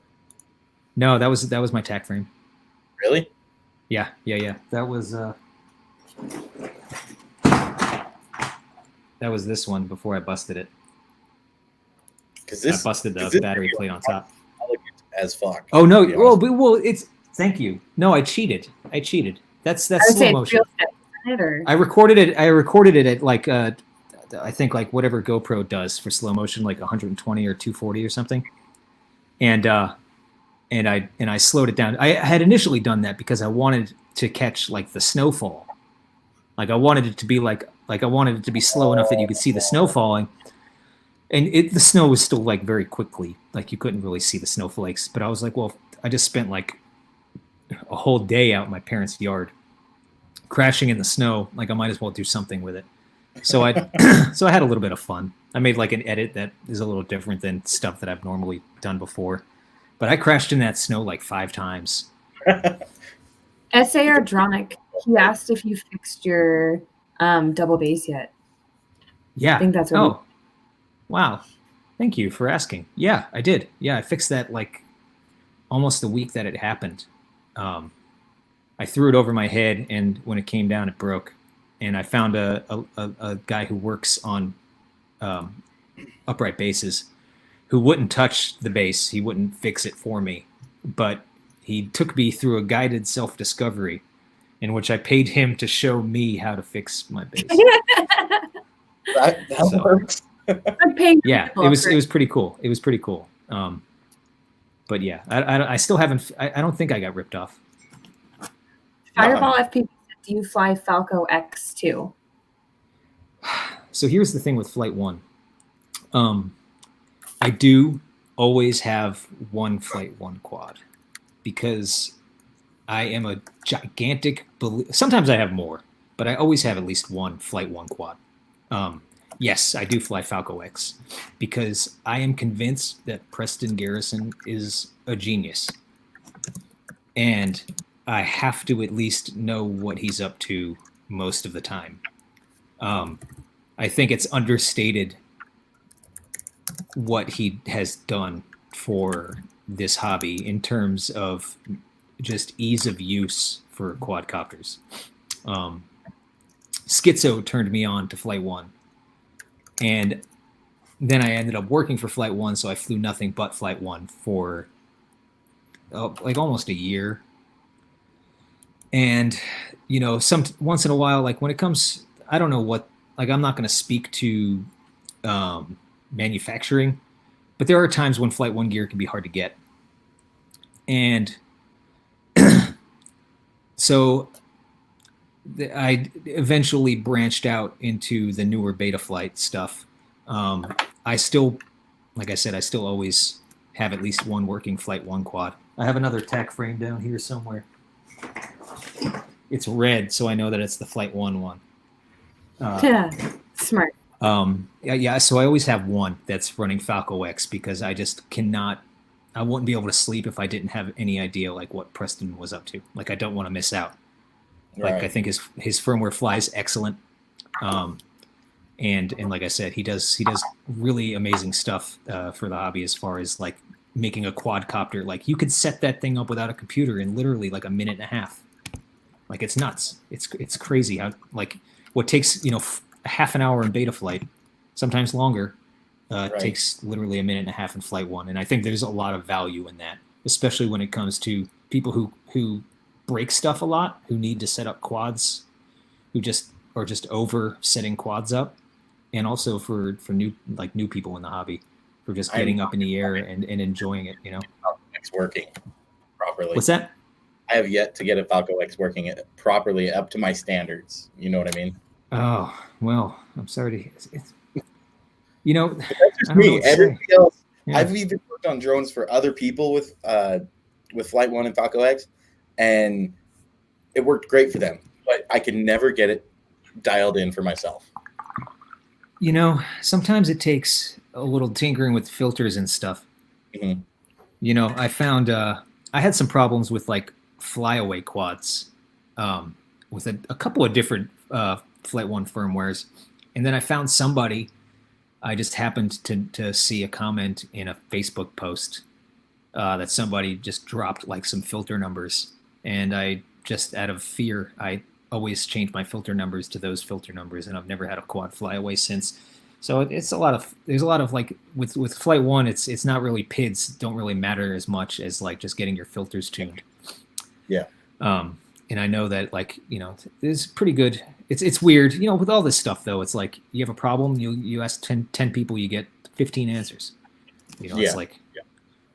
C: No, that was my tack frame.
B: Really?
C: Yeah. That was this one before I busted it.
B: Because I
C: busted the battery plate on top.
B: As fuck.
C: Oh no! Well, it's thank you. No, I cheated. That's slow motion. I recorded it at like I think like whatever GoPro does for slow motion, like 120 or 240 or something. And I slowed it down. I had initially done that because I wanted to catch like the snowfall. Like I wanted it to be like I wanted it to be slow enough that you could see the snow falling. And the snow was still like very quickly, like you couldn't really see the snowflakes. But I was like, well, I just spent like a whole day out in my parents' yard, crashing in the snow. Like I might as well do something with it. So I had a little bit of fun. I made like an edit that is a little different than stuff that I've normally done before. But I crashed in that snow like 5 times.
A: SAR Dronic, he asked if you fixed your double bass yet.
C: Yeah.
A: I think that's what
C: Wow. Thank you for asking. Yeah, I did. Yeah, I fixed that like almost the week that it happened. I threw it over my head, and when it came down, it broke. And I found a guy who works on upright basses, who wouldn't touch the bass. He wouldn't fix it for me, but he took me through a guided self-discovery in which I paid him to show me how to fix my bass.
B: That
C: So-
B: works.
A: I'm paying
C: Yeah,
A: people
C: it was
A: for-
C: it was pretty cool. It was pretty cool. But yeah, I still haven't. I don't think I got ripped off.
A: Fireball FPV. Do you fly Falco X2?
C: So here's the thing with Flight 1. I do always have one Flight 1 quad because I am a gigantic sometimes I have more, but I always have at least one Flight 1 quad. Yes, I do fly Falco X because I am convinced that Preston Garrison is a genius. And I have to at least know what he's up to most of the time. I think it's understated what he has done for this hobby in terms of just ease of use for quadcopters. Schizo turned me on to Flight 1. And then I ended up working for Flight 1, so I flew nothing but Flight 1 for like almost a year. And, you know, once in a while, like when it comes, I don't know what, like I'm not going to speak to manufacturing, but there are times when Flight 1 gear can be hard to get. And so I eventually branched out into the newer Betaflight stuff. I still, like I said, I still always have at least one working Flight 1 quad. I have another tack frame down here somewhere. It's red, so I know that it's the Flight 1 one.
A: Yeah, smart.
C: Yeah, so I always have one that's running Falco X because I just cannot, I wouldn't be able to sleep if I didn't have any idea like what Preston was up to. Like I don't want to miss out. Like
B: Right.
C: I think his firmware flies excellent. And like I said, he does really amazing stuff for the hobby as far as like making a quadcopter. Like you could set that thing up without a computer in literally like a minute and a half. Like it's nuts. It's crazy how like what takes, you know, half an hour in Betaflight, sometimes longer,
B: Right.
C: takes literally a minute and a half in Flight 1. And I think there's a lot of value in that, especially when it comes to people who break stuff a lot, who need to set up quads, who just are just over setting quads up, and also for new people in the hobby, for just getting up in the air and enjoying it, you know.
B: Falco X working properly.
C: What's that?
B: I have yet to get a Falco X working properly up to my standards. You know what I mean?
C: Oh, well, I'm sorry to you know,
B: But that's
C: I
B: just
C: don't know
B: me.
C: what to say.
B: Everybody else,
C: Yeah.
B: I've even worked on drones for other people with Flight 1 and Falco X, and it worked great for them. But I could never get it dialed in for myself.
C: You know, sometimes it takes a little tinkering with filters and stuff.
B: Mhm.
C: You know, I found I had some problems with like flyaway quads with a couple of different Flight 1 firmwares. And then I found somebody, I just happened to see a comment in a Facebook post that somebody just dropped like some filter numbers. And I just, out of fear, I always change my filter numbers to those filter numbers, and I've never had a quad fly away since. So there's a lot of like with Flight 1, it's not really PIDs don't really matter as much as like just getting your filters tuned.
B: Yeah.
C: And I know that like, you know, it's pretty good. It's weird, you know, with all this stuff though, it's like you have a problem, you ask 10 people, you get 15 answers. You know,
B: Yeah.
C: it's like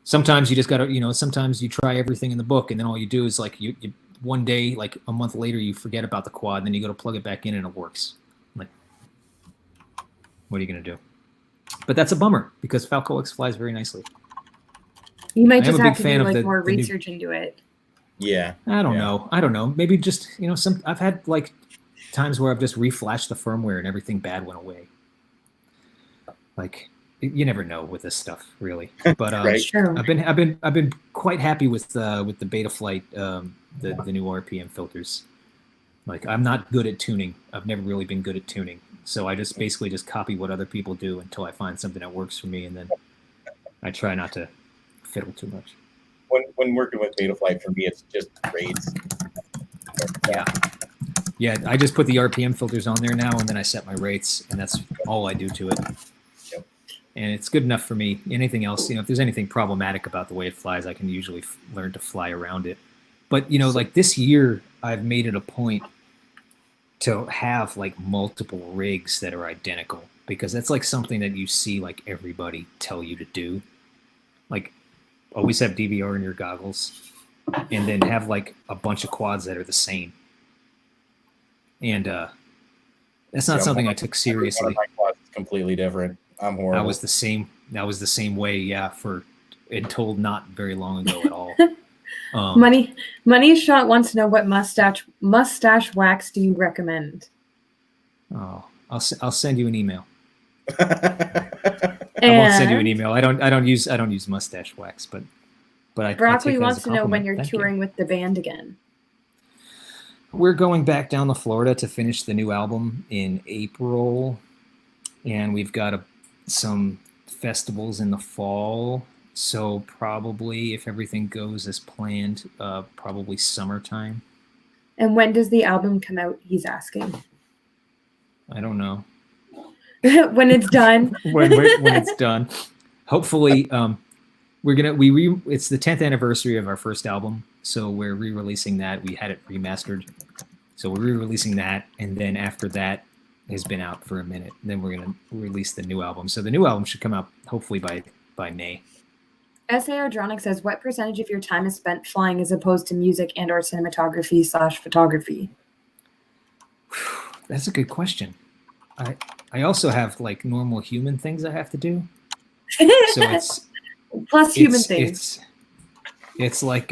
C: sometimes you just gotta, you know, sometimes you try everything in the book and then all you do is like you one day, like a month later, you forget about the quad, and then you go to plug it back in and it works. Like, what are you gonna do? But that's a bummer because Falco X flies very nicely.
A: You might
C: I am
A: just
C: a
A: have
C: big
A: to
C: fan
A: do
C: of
A: like
C: the
A: more
C: new-
A: research into it.
B: Yeah.
C: I don't
B: Yeah.
C: know. Maybe just, you know, I've had like times where I've just reflashed the firmware and everything bad went away. Like you never know with this stuff, really. But
B: Right.
A: True.
C: I've been quite happy with the Betaflight, the new RPM filters. Like I'm not good at tuning. I've never really been good at tuning. So I just basically just copy what other people do until I find something that works for me, and then I try not to fiddle too much.
B: When working with Betaflight, for me, it's just grades.
C: Yeah, I just put the RPM filters on there now, and then I set my rates, and that's all I do to it. and it's good enough for me. Anything else, if there's anything problematic about the way it flies, I can usually learn to fly around it. But like this year, I've made it a point to have like multiple rigs that are identical, because that's like something that you see like everybody tell you to do. Like always have DVR in your goggles, and then have like a bunch of quads that are the same. And that's not something I took seriously.
B: My quads is completely different. I'm horrible.
C: That was the same way, yeah, until not very long ago at all.
A: Money Shot wants to know, what mustache wax do you recommend?
C: Oh, I'll send you an email. I won't send you an email. I don't use mustache wax, but
A: Broccoli wants to know when you're touring with the band again.
C: We're going back down to Florida to finish the new album in April, and we've got some festivals in the fall. So probably, if everything goes as planned, probably summertime.
A: And when does the album come out? He's asking.
C: I don't know.
A: When it's done.
C: when it's done. Hopefully, it's the 10th anniversary of our first album, so we're re-releasing that. We had it remastered, so we're re-releasing that, and then after that has been out for a minute, then we're gonna release the new album. So the new album should come out hopefully by May.
A: S.A. Ardronic says, what percentage of your time is spent flying as opposed to music and or cinematography/photography?
C: That's a good question. I also have like normal human things I have to do. So it's
A: plus human things.
C: It's like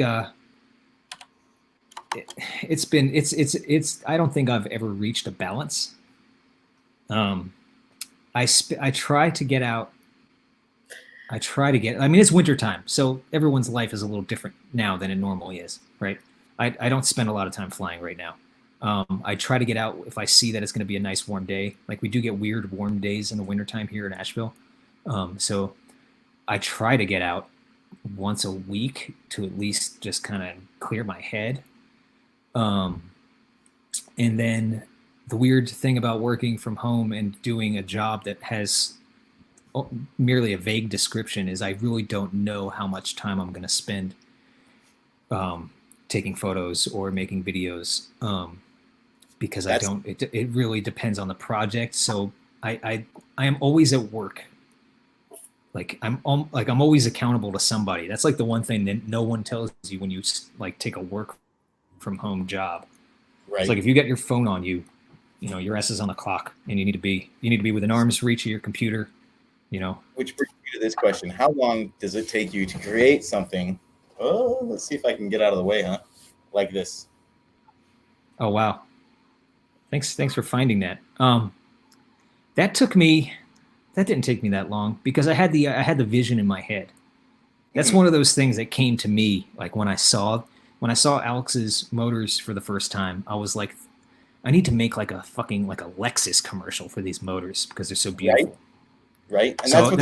C: it's I don't think I've ever reached a balance. I try to get out. I mean, it's wintertime, so everyone's life is a little different now than it normally is, right? I don't spend a lot of time flying right now. I try to get out if I see that it's going to be a nice warm day. Like we do get weird warm days in the wintertime here in Asheville. So I try to get out once a week to at least just kind of clear my head. And then the weird thing about working from home and doing a job that has merely a vague description is I really don't know how much time I'm going to spend taking photos or making videos, because it really depends on the project. So I am always at work. Like I'm always accountable to somebody. That's like the one thing that no one tells you when you like take a work from home job. Right. It's like if you get your phone on you, your ass is on the clock, and you need to be within arm's reach of your computer.
B: Which brings me to this question: how long does it take you to create something? Oh, let's see if I can get out of the way, huh? Like this.
C: Oh wow! Thanks for finding that. That didn't take me that long because I had the vision in my head. That's one of those things that came to me like when I saw Alex's motors for the first time. I was like, I need to make like a Lexus commercial for these motors because they're so beautiful.
B: Right. And
C: so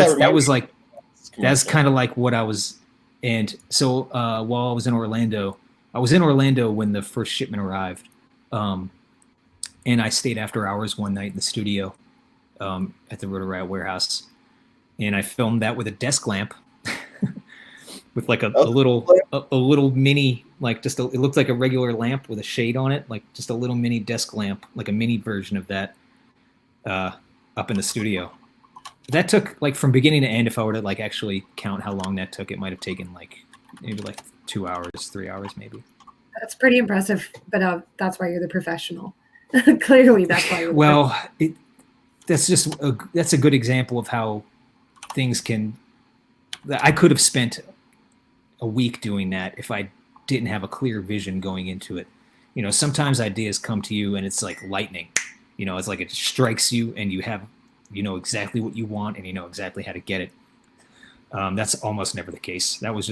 C: that's kind of like what I was. And so while I was in Orlando when the first shipment arrived, and I stayed after hours one night in the studio at the Rotor-Riot warehouse, and I filmed that with a desk lamp with like a little mini, like it looked like a regular lamp with a shade on it, like just a little mini desk lamp, like a mini version of that up in the studio. That took like from beginning to end, if I were to like actually count how long that took, it might have taken maybe 2 hours, 3 hours maybe.
A: That's pretty impressive, but that's why you're the professional. Clearly that's why you're the professional. That's a good example of how things can. I could have spent a week doing that if I didn't have a clear vision going into it. Sometimes ideas come to you and it's like lightning. It's like it strikes you and you know exactly what you want and you know exactly how to get it. That's almost never the case. That was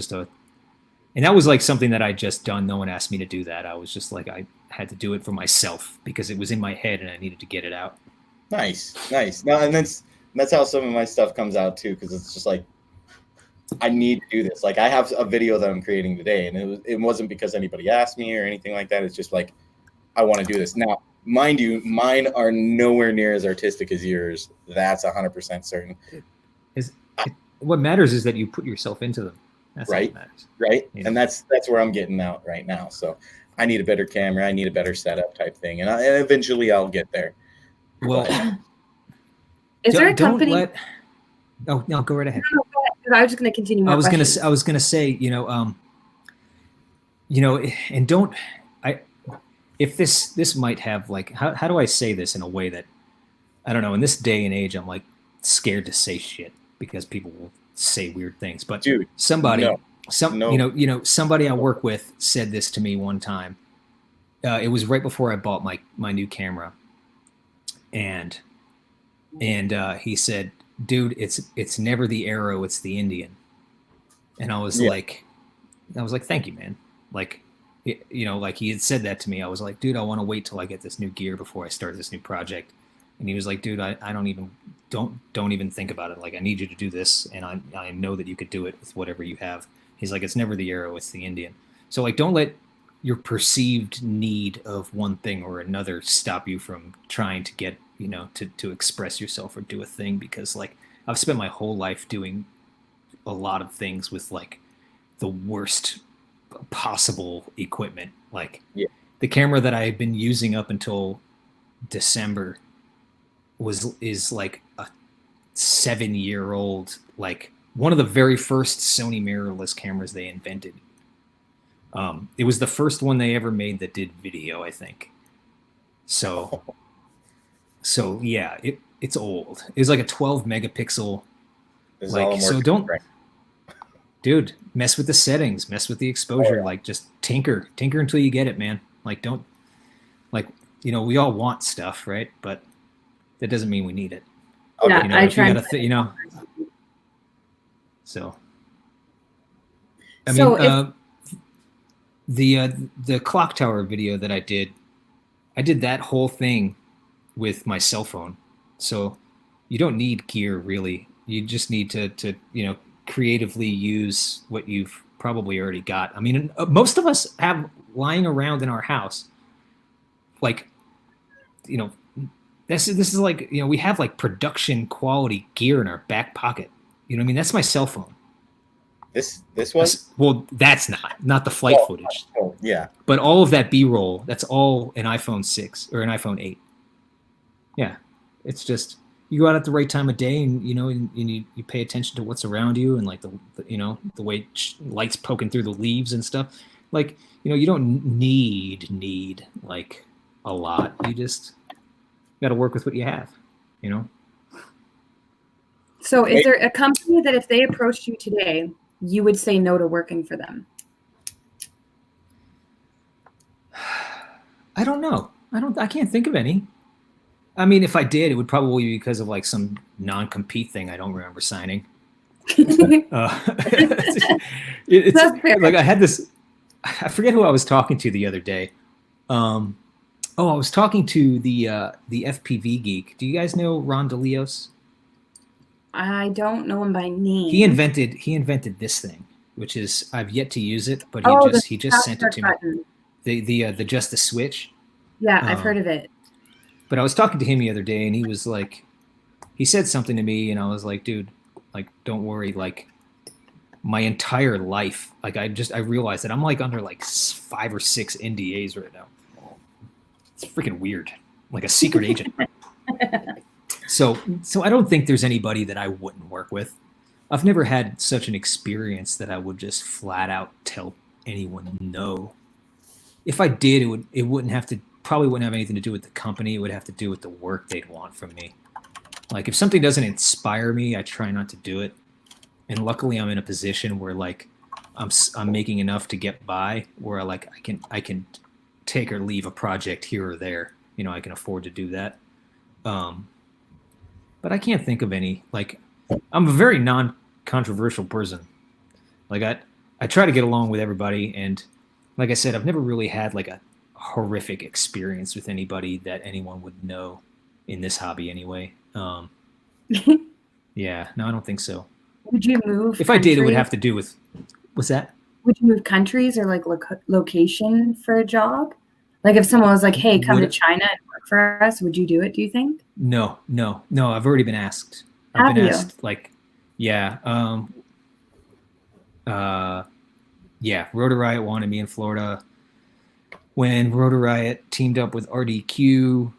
A: and that was like something that I just done. No one asked me to do that. I was just like, I had to do it for myself because it was in my head and I needed to get it out.
B: Nice. No, and that's how some of my stuff comes out too, because it's just like I need to do this. Like I have a video that I'm creating today, and it wasn't because anybody asked me or anything like that. It's just like I want to do this. Now, mind you, mine are nowhere near as artistic as yours. That's 100% certain.
C: what matters is that you put yourself into them. That's
B: right,
C: what matters.
B: right.
C: You know?
B: And that's where I'm getting out right now. So I need a better camera. I need a better setup type thing, and eventually I'll get there.
C: Well,
B: But
A: Is there a company?
C: Oh no, go right ahead.
A: No, go ahead. I was just going to continue more questions.
C: I was gonna say, and don't if this might have like how do I say this in a way that I don't know, in this day and age I'm like scared to say shit because people will say weird things. But
B: dude,
C: somebody
B: no.
C: Somebody I work with said this to me one time. It was right before I bought my new camera. And he said, dude, it's never the arrow, it's the Indian. And I was like, thank you, man. Like, like he had said that to me. I was like, dude, I want to wait till I get this new gear before I start this new project. And he was like, dude, I don't even think about it. Like, I need you to do this. And I know that you could do it with whatever you have. He's like, it's never the arrow, it's the Indian. So like, don't let your perceived need of one thing or another stop you from trying to get, to express yourself or do a thing. Because like, I've spent my whole life doing a lot of things with like the worst possible equipment. Like the camera that I had been using up until December is like a 7-year-old, like one of the very first Sony mirrorless cameras they invented. It was the first one they ever made that did video, I think. So yeah, it's old. It was like a 12 megapixel. Like, so don't, dude, mess with the settings, mess with the exposure. Like, just tinker until you get it, man. Like, don't, like, we all want stuff, right? But that doesn't mean we need it.
A: Yeah, I try.
C: So, I mean, the clock tower video that I did that whole thing with my cell phone. So you don't need gear really. You just need to creatively use what you've probably already got. I mean, most of us have lying around in our house, like, this is like, we have like production quality gear in our back pocket. You know what I mean? That's my cell phone.
B: This was?
C: Well, that's not the flight footage.
B: Oh, yeah.
C: But all of that B-roll, that's all an iPhone 6 or an iPhone 8. Yeah. It's just, you go out at the right time of day and, you pay attention to what's around you and like the way light's poking through the leaves and stuff. Like, you don't need like a lot. You just got to work with what you have,
A: So is there a company that if they approached you today, you would say no to working for them?
C: I don't know. I can't think of any. I mean, if I did, it would probably be because of like some non-compete thing I don't remember signing. It's like I had this, I forget who I was talking to the other day. I was talking to the FPV geek. Do you guys know Ron DeLeos?
A: I don't know him by name.
C: He invented this thing, which is, I've yet to use it, but he just sent it to me. The Just the Switch.
A: Yeah, I've heard of it.
C: But I was talking to him the other day, and he was like, he said something to me, and I was like, dude, like, don't worry, like, my entire life, like, I realized that I'm like under like 5 or 6 NDAs right now. It's freaking weird, like a secret agent. So I don't think there's anybody that I wouldn't work with. I've never had such an experience that I would just flat out tell anyone no. If I did, it probably wouldn't have anything to do with the company. It would have to do with the work they'd want from me. Like, if something doesn't inspire me, I try not to do it. And luckily I'm in a position where like I'm making enough to get by, where like I can take or leave a project here or there. I can afford to do that. But I can't think of any. Like, I'm a very non-controversial person. Like, I try to get along with everybody, and like I said, I've never really had like a horrific experience with anybody that anyone would know in this hobby anyway. Yeah, no, I don't think so.
A: Would you move?
C: If I did, it would have to do with, what's that?
A: Would you move countries or like location for a job? Like, if someone was like, hey, come to China and work for us, would you do it, do you think?
C: No. I've already been asked. I've been asked, like, Yeah. Yeah. Rotor Riot wanted me in Florida. When Rotor Riot teamed up with RDQ,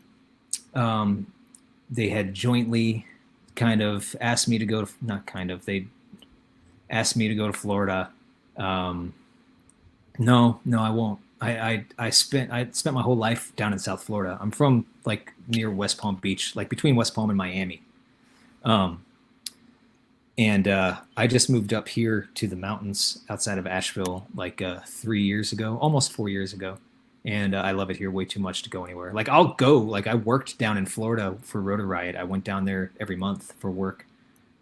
C: they had jointly kind of asked me to go to, not kind of, they asked me to go to Florida. No, I won't. I spent my whole life down in South Florida. I'm from like near West Palm Beach, like between West Palm and Miami. And I just moved up here to the mountains outside of Asheville like 3 years ago, almost 4 years ago. And I love it here way too much to go anywhere. Like I'll go, like I worked down in Florida for Rotor Riot. I went down there every month for work.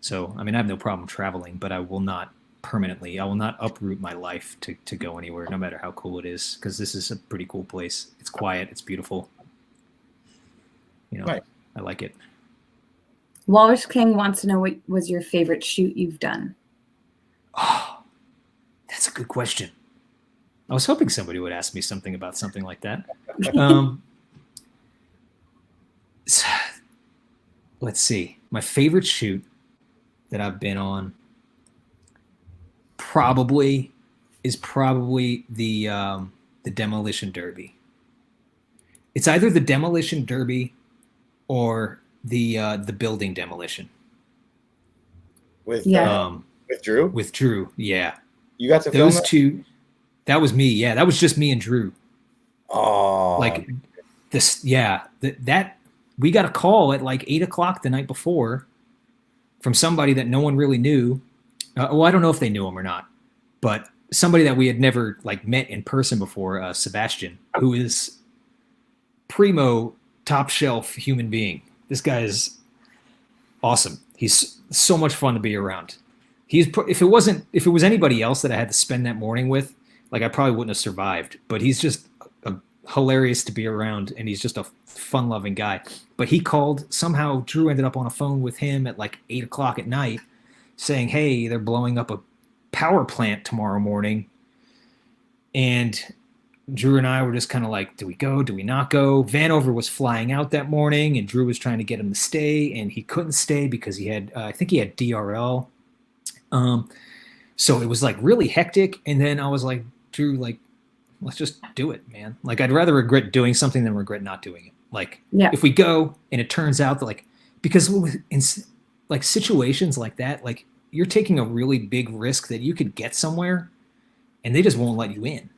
C: So, I mean, I have no problem traveling, but I will not permanently, I will not uproot my life to go anywhere, no matter how cool it is, because this is a pretty cool place. It's quiet. It's beautiful. You know,
B: Right.
C: I like it.
A: Walrus King wants to know what was your favorite shoot you've done.
C: Oh, that's a good question. I was hoping somebody would ask me something about something like that. Let's see. My favorite shoot that I've been on is probably the Demolition Derby. It's either the Demolition Derby or the building demolition.
B: With Drew?
C: With Drew, yeah.
B: You got to film
C: those
B: that?
C: two. That was me. Yeah, that was just me and Drew.
B: Oh,
C: Like this, yeah. That we got a call at like 8:00 the night before from somebody that no one really knew. Well, I don't know if they knew him or not, but somebody that we had never like met in person before, Sebastian, who is primo top shelf human being. This guy is awesome. He's so much fun to be around. If it was anybody else that I had to spend that morning with, like I probably wouldn't have survived. But he's just hilarious to be around, and he's just a fun-loving guy. But he called somehow. Drew ended up on a phone with him at like 8:00 at night, saying, "Hey, they're blowing up a power plant tomorrow morning," and Drew and I were just kind of like, do we go? Do we not go? Vanover was flying out that morning, and Drew was trying to get him to stay, and he couldn't stay because he had, I think he had DRL. So it was like really hectic. And then I was like, Drew, like, let's just do it, man. Like, I'd rather regret doing something than regret not doing it. Like, if we go and it turns out that, like, because in like situations like that, like, you're taking a really big risk that you could get somewhere and they just won't let you in.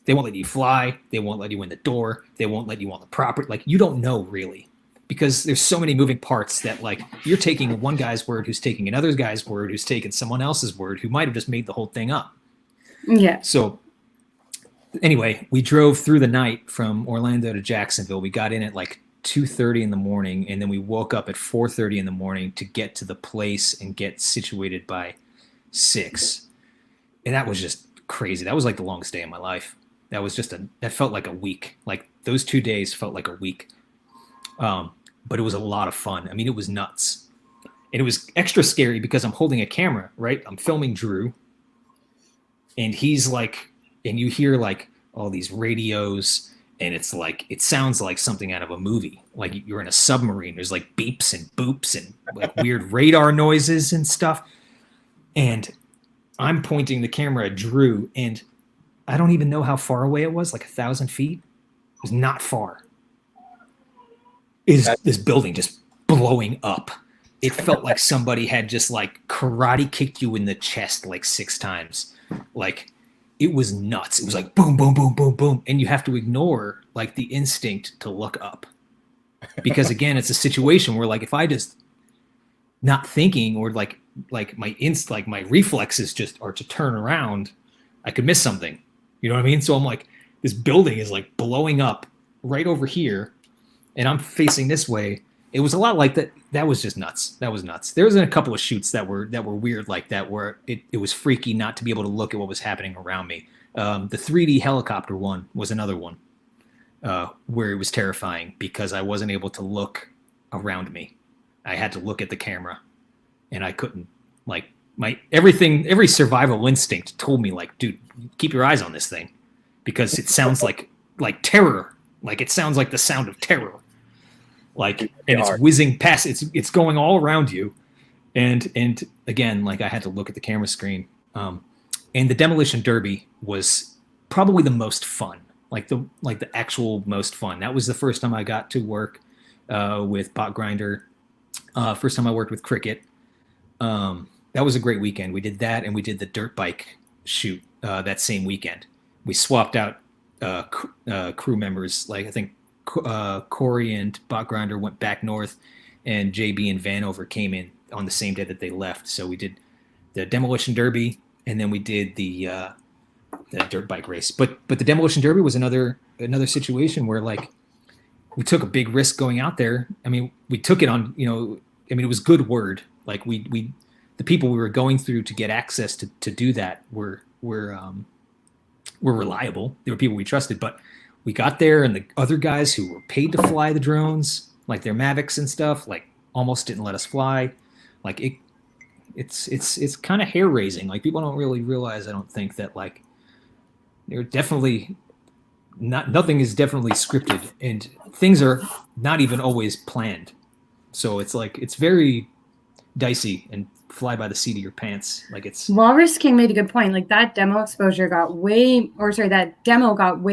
C: They won't let you fly. They won't let you in the door. They won't let you on the property. Like, you don't know really, because there's so many moving parts that, like, you're taking one guy's word who's taking another guy's word who's taking someone else's word who might have just made the whole thing up.
A: Yeah.
C: So anyway, we drove through the night from Orlando to Jacksonville. We got in at like 2:30 in the morning, and then we woke up at 4:30 in the morning to get to the place and get situated by 6. And that was just crazy. That was like the longest day of my life. That was that felt like a week. Like those 2 days felt like a week. But it was a lot of fun. I mean, it was nuts. And it was extra scary because I'm holding a camera, right? I'm filming Drew. And he's like, and you hear like all these radios, and it's like, it sounds like something out of a movie. Like you're in a submarine. There's like beeps and boops and like weird radar noises and stuff. And I'm pointing the camera at Drew, and I don't even know how far away it was, like 1,000 feet. It was not far. Is this building just blowing up? It felt like somebody had just like karate kicked you in the chest like 6 times. Like, it was nuts. It was like boom, boom, boom, boom, boom. And you have to ignore like the instinct to look up. Because again, it's a situation where like if I just not thinking, or like my reflexes just are to turn around, I could miss something. You know what I mean? So I'm like, this building is like blowing up right over here, and I'm facing this way. It was a lot like that. That was just nuts. That was nuts. There was a couple of shoots that were weird like that, where it was freaky not to be able to look at what was happening around me. The 3D helicopter one was another one where it was terrifying because I wasn't able to look around me. I had to look at the camera, and I couldn't. Like, every survival instinct told me, like, dude, keep your eyes on this thing, because it sounds like terror. Like, it sounds like the sound of terror. Like, and it's whizzing past. It's going all around you, And again, like I had to look at the camera screen. And the demolition derby was probably the most fun, like the actual most fun. That was the first time I got to work with Bot Grinder. First time I worked with Cricket. That was a great weekend. We did that, and we did the dirt bike shoot that same weekend. We swapped out crew members. Like I think Corey and Bot Grinder went back north, and JB and Vanover came in on the same day that they left. So we did the demolition derby, and then we did the dirt bike race. But the demolition derby was another situation where like we took a big risk going out there. I mean, we took it on, it was good word. Like we the people we were going through to get access to do that were reliable. They were people we trusted, but we got there and the other guys who were paid to fly the drones, like their Mavics and stuff, like almost didn't let us fly. Like it's kind of hair raising. Like people don't really realize, I don't think, that like they're definitely nothing is definitely scripted, and things are not even always planned. So it's like it's very dicey and fly by the seat of your pants. Like it's
A: Walrus King made a good point. Like that demo got way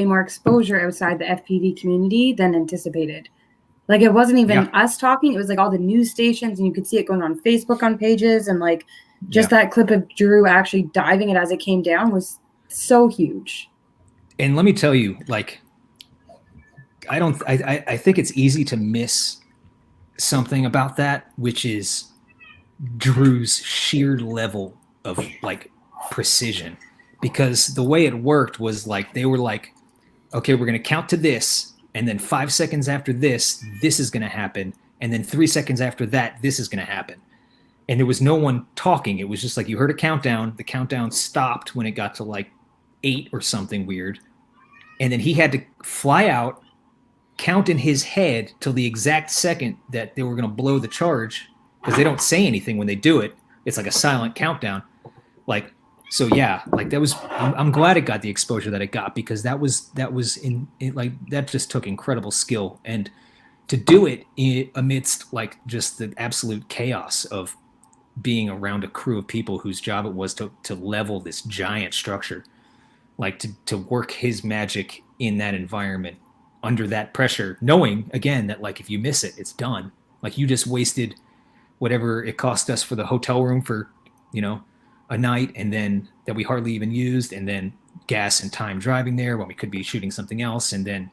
A: more exposure outside the FPV community than anticipated. Like it wasn't even us talking. It was like all the news stations, and you could see it going on Facebook on pages, and like just that clip of Drew actually diving it as it came down was so huge.
C: And let me tell you, like, I think it's easy to miss something about that, which is Drew's sheer level of like precision, because the way it worked was like they were like, okay, we're going to count to this, and then 5 seconds after this is going to happen, and then 3 seconds after that, this is going to happen. And there was no one talking. It was just like you heard a countdown. The countdown stopped when it got to like 8 or something weird. And then he had to fly out, count in his head till the exact second that they were going to blow the charge, because they don't say anything when they do it. It's like a silent countdown. Like, so yeah, like that was, I'm glad it got the exposure that it got, because that was like, that just took incredible skill. And to do it amidst like just the absolute chaos of being around a crew of people whose job it was to level this giant structure, like to work his magic in that environment under that pressure, knowing again that like if you miss it, it's done. Like you just wasted whatever it cost us for the hotel room for, a night, and then that we hardly even used, and then gas and time driving there when we could be shooting something else. And then,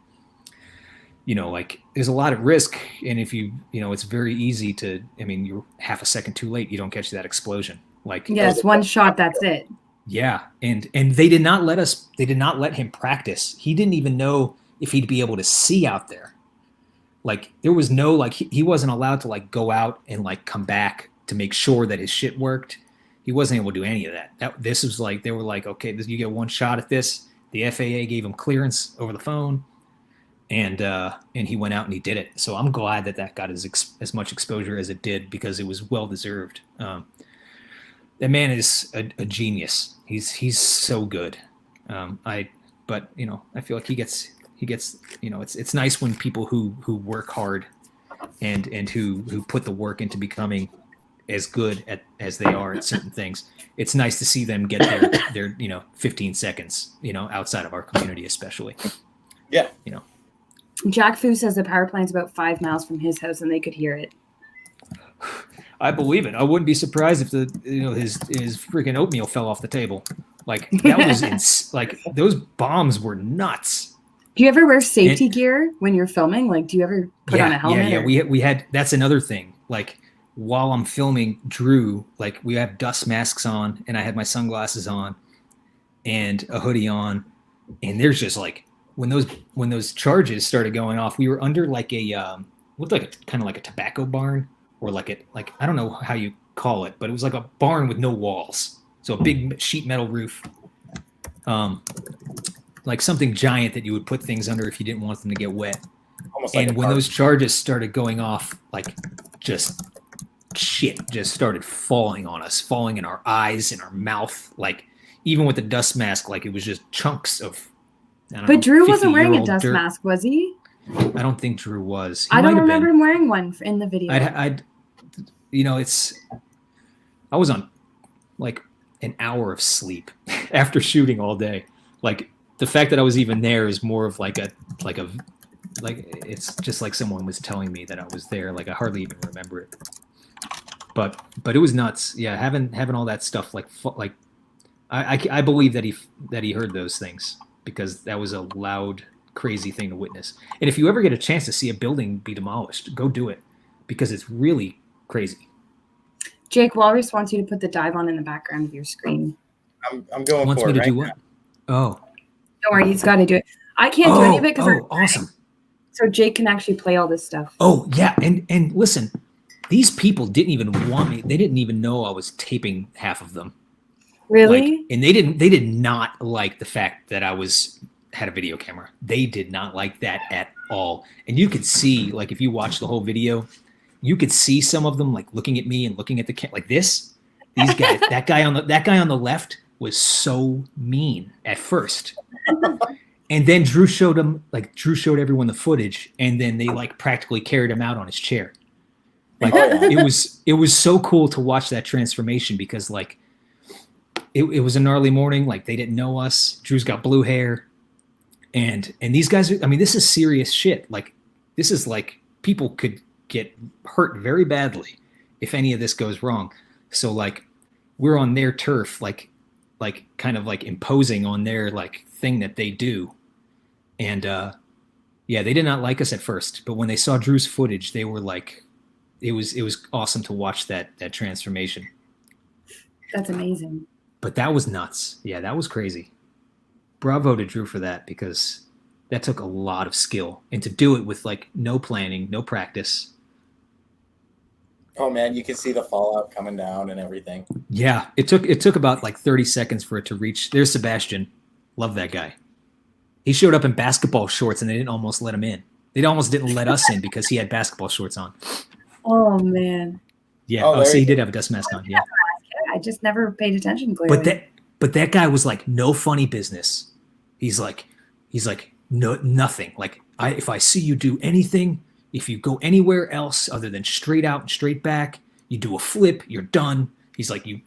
C: like there's a lot of risk. And if it's very easy to, you're half a second too late, you don't catch that explosion. Like,
A: yes, one shot, that's it.
C: Yeah. And they did not let him practice. He didn't even know if he'd be able to see out there. Like there was no, like, he wasn't allowed to like go out and like come back to make sure that his shit worked. He wasn't able to do any of that. This was like, they were like, okay, you get one shot at this. The FAA gave him clearance over the phone, and he went out and he did it. So I'm glad that got as much exposure as it did, because it was well deserved. That man is a genius. He's so good. I feel like he gets. It's nice when people who work hard and who put the work into becoming as good as they are at certain things. It's nice to see them get their 15 seconds, outside of our community, especially.
B: Yeah.
A: Jack Fu says the power plant's about 5 miles from his house and they could hear it.
C: I believe it. I wouldn't be surprised if his freaking oatmeal fell off the table. Like that was like those bombs were nuts.
A: Do you ever wear safety gear when you're filming? Like, do you ever put on a helmet?
C: Yeah. We had, that's another thing. Like while I'm filming Drew, like we have dust masks on, and I had my sunglasses on and a hoodie on, and there's just like when those charges started going off, we were under like a looked like kind of like a tobacco barn, or like I don't know how you call it, but it was like a barn with no walls, so a big sheet metal roof. Like something giant that you would put things under if you didn't want them to get wet. Almost like, and when those charges started going off, like just shit just started falling on us, falling in our eyes, in our mouth. Like even with the dust mask, like it was just chunks of.
A: But Drew wasn't wearing a dust mask, was he?
C: I don't think Drew was.
A: I don't remember him wearing one in the video.
C: it's I was on like an hour of sleep after shooting all day. Like the fact that I was even there is more of like it's just like someone was telling me that I was there. Like I hardly even remember it. But it was nuts. Yeah, having all that stuff like I believe that he heard those things because that was a loud, crazy thing to witness. And if you ever get a chance to see a building be demolished, go do it because it's really crazy.
A: Jake, Walrus wants you to put the dive on in the background of your screen.
B: I'm going
C: Wants
B: for
C: me
B: it
C: to
B: right
C: do what?
B: now.
C: Oh,
A: Don't worry, he's got to do it. I can't do any of it because
C: awesome.
A: So Jake can actually play all this stuff.
C: Oh yeah, and listen, these people didn't even want me. They didn't even know I was taping half of them.
A: Really?
C: And they did not like the fact that I had a video camera. They did not like that at all. And you could see, like, if you watch the whole video, you could see some of them like looking at me and looking at the camera like this. These guys, that guy on the left was so mean at first. And then Drew showed everyone the footage, and then they like practically carried him out on his chair. Like it was so cool to watch that transformation because like it was an early morning, like they didn't know us. Drew's got blue hair. And these guys, I mean, this is serious shit. Like this is like people could get hurt very badly if any of this goes wrong. So like we're on their turf, like kind of like imposing on their like thing that they do. And yeah, they did not like us at first, but when they saw Drew's footage, they were like, it was awesome to watch that transformation.
A: That's amazing.
C: But that was nuts. Yeah, that was crazy. Bravo to Drew for that because that took a lot of skill, and to do it with like no planning, no practice.
B: Oh man, you can see the fallout coming down and everything.
C: Yeah, it took about like 30 seconds for it to reach. There's Sebastian. Love that guy. He showed up in basketball shorts and they didn't almost let him in. They almost didn't let us in because he had basketball shorts on.
A: Oh man.
C: Yeah. Oh, so he did have a dust mask on. Yeah.
A: I just never paid attention clearly.
C: But that guy was like no funny business. He's like no nothing. Like if I see you do anything, if you go anywhere else other than straight out and straight back, you do a flip, you're done. He's like you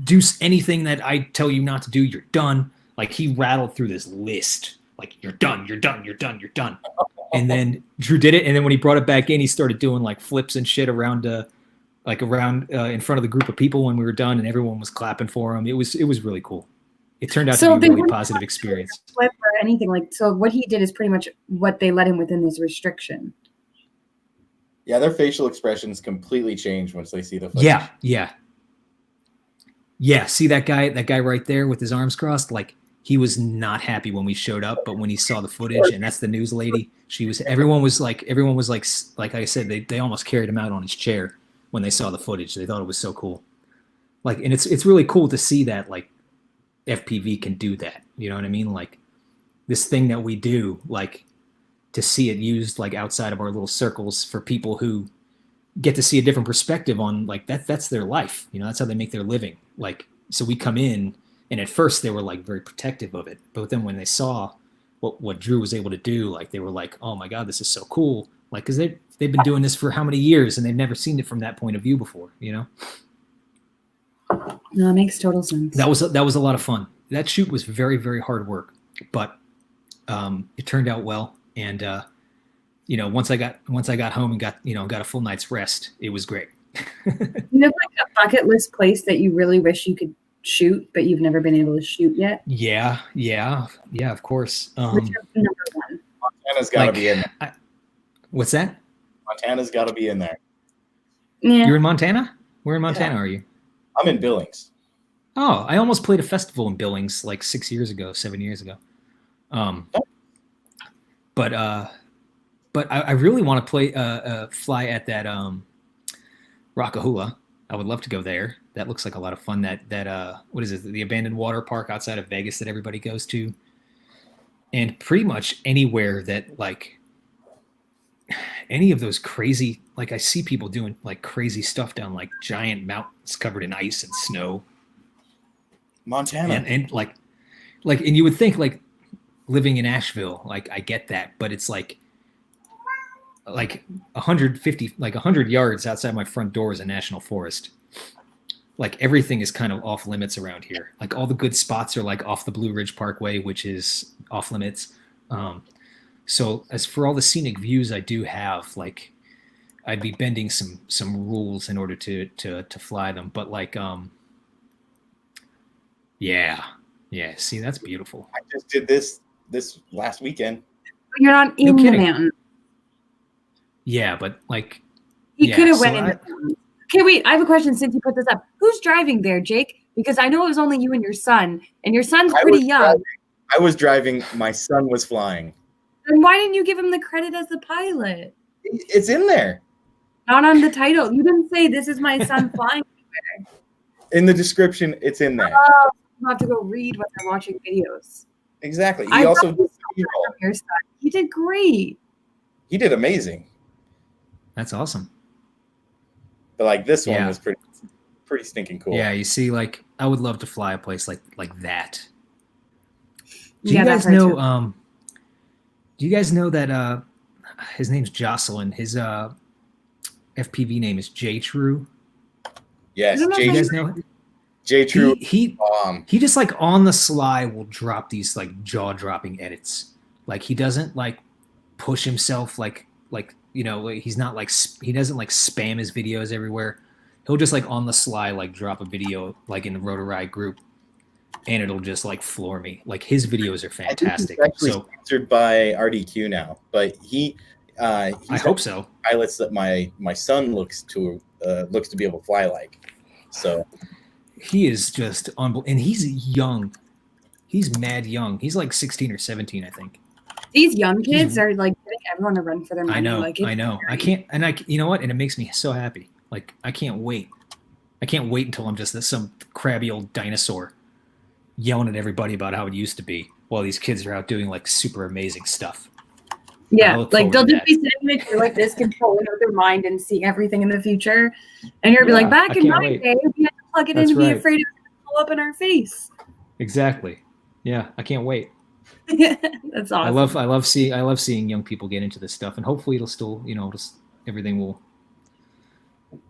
C: do anything that I tell you not to do, you're done. Like he rattled through this list. Like you're done, you're done, you're done, you're done. And then Drew did it, and then when he brought it back in, he started doing like flips and shit around in front of the group of people when we were done, and everyone was clapping for him. It was really cool. It turned out to be a really positive experience.
A: Flip or anything like so. What he did is pretty much what they let him within this restriction.
B: Yeah, their facial expressions completely change once they see the footage.
C: Yeah. See that guy right there with his arms crossed? Like he was not happy when we showed up, but when he saw the footage, and that's the news lady, everyone was like I said, they almost carried him out on his chair when they saw the footage. They thought it was so cool. Like, and it's really cool to see that like FPV can do that. You know what I mean? Like this thing that we do, like to see it used like outside of our little circles for people who get to see a different perspective on like that's their life. You know, that's how they make their living. Like, so we come in, and at first they were like very protective of it. But then when they saw what Drew was able to do, like they were like, oh my God, this is so cool. Like, cause they've been doing this for how many years and they've never seen it from that point of view before, you know?
A: No, it makes total sense.
C: That was a lot of fun. That shoot was very, very hard work, but it turned out well. And you know, once I got home and got a full night's rest, it was great.
A: You have like a bucket list place that you really wish you could shoot, but you've never been able to shoot yet?
C: Yeah, of course.
A: Which is number one?
B: Montana's got to be in there.
C: What's that?
B: Montana's got to be in there.
A: Yeah.
C: You're in Montana? Where in Montana are you?
B: I'm in Billings.
C: Oh, I almost played a festival in Billings like 7 years ago. But I really want to fly at that Rockahula. I would love to go there. That looks like a lot of fun. That what is it? The abandoned water park outside of Vegas that everybody goes to. And pretty much anywhere that like any of those crazy, like I see people doing like crazy stuff down like giant mountains covered in ice and snow.
B: Montana.
C: And like and you would think like living in Asheville, like I get that, but it's like 150, like 100 yards outside my front door is a national forest. like everything is kind of off limits around here. Like all the good spots are like off the Blue Ridge Parkway, which is off limits. So as for all the scenic views I do have, like I'd be bending some rules in order to fly them. But like yeah. See, that's beautiful.
B: I just did this last weekend.
A: You're not in the mountain.
C: Yeah, but like
A: he could have went in the mountain. Okay, wait, I have a question since you put this up. Who's driving there, Jake? Because I know it was only you and your son, and your son's pretty young.
B: I was driving. My son was flying.
A: Then why didn't you give him the credit as the pilot?
B: It's in there.
A: Not on the title. You didn't say, this is my son flying.
B: In the description, it's in there.
A: Oh, you have to go read when they're watching videos.
B: Exactly.
A: He also did your son. He did great.
B: He did amazing.
C: That's awesome.
B: But like this one was pretty stinking cool.
C: Yeah, you see, like I would love to fly a place like that. Do
A: you
C: guys know? Do you guys know that his name's Jocelyn? His FPV name is J True.
B: Yes,
C: do you guys know?
B: J True.
C: He just like on the sly will drop these like jaw dropping edits. Like he doesn't like push himself like you know, he's not like, he doesn't like spam his videos everywhere. He'll just like on the sly like drop a video like in the Rotor Ride group, and it'll just like floor me. Like his videos are fantastic.
B: He's actually sponsored by RDQ now, but I
C: hope so.
B: Pilots that my son looks to be able to fly like. So
C: he is just unbelievable, and he's young. He's mad young. He's like 16 or 17, I think.
A: These young kids are like getting everyone to run for their money.
C: I know.
A: Like,
C: I know. I can't, and you know what? And it makes me so happy. Like I can't wait. I can't wait until I'm just some crabby old dinosaur yelling at everybody about how it used to be, while these kids are out doing like super amazing stuff.
A: Yeah, like they'll just be sitting with you like this, controlling with their mind and see everything in the future. And you'll be like, back in my day, we had to plug it in and be afraid it was going to blow up in our face.
C: Exactly. Yeah, I can't wait.
A: That's awesome.
C: I love seeing young people get into this stuff, and hopefully it'll still, you know, everything will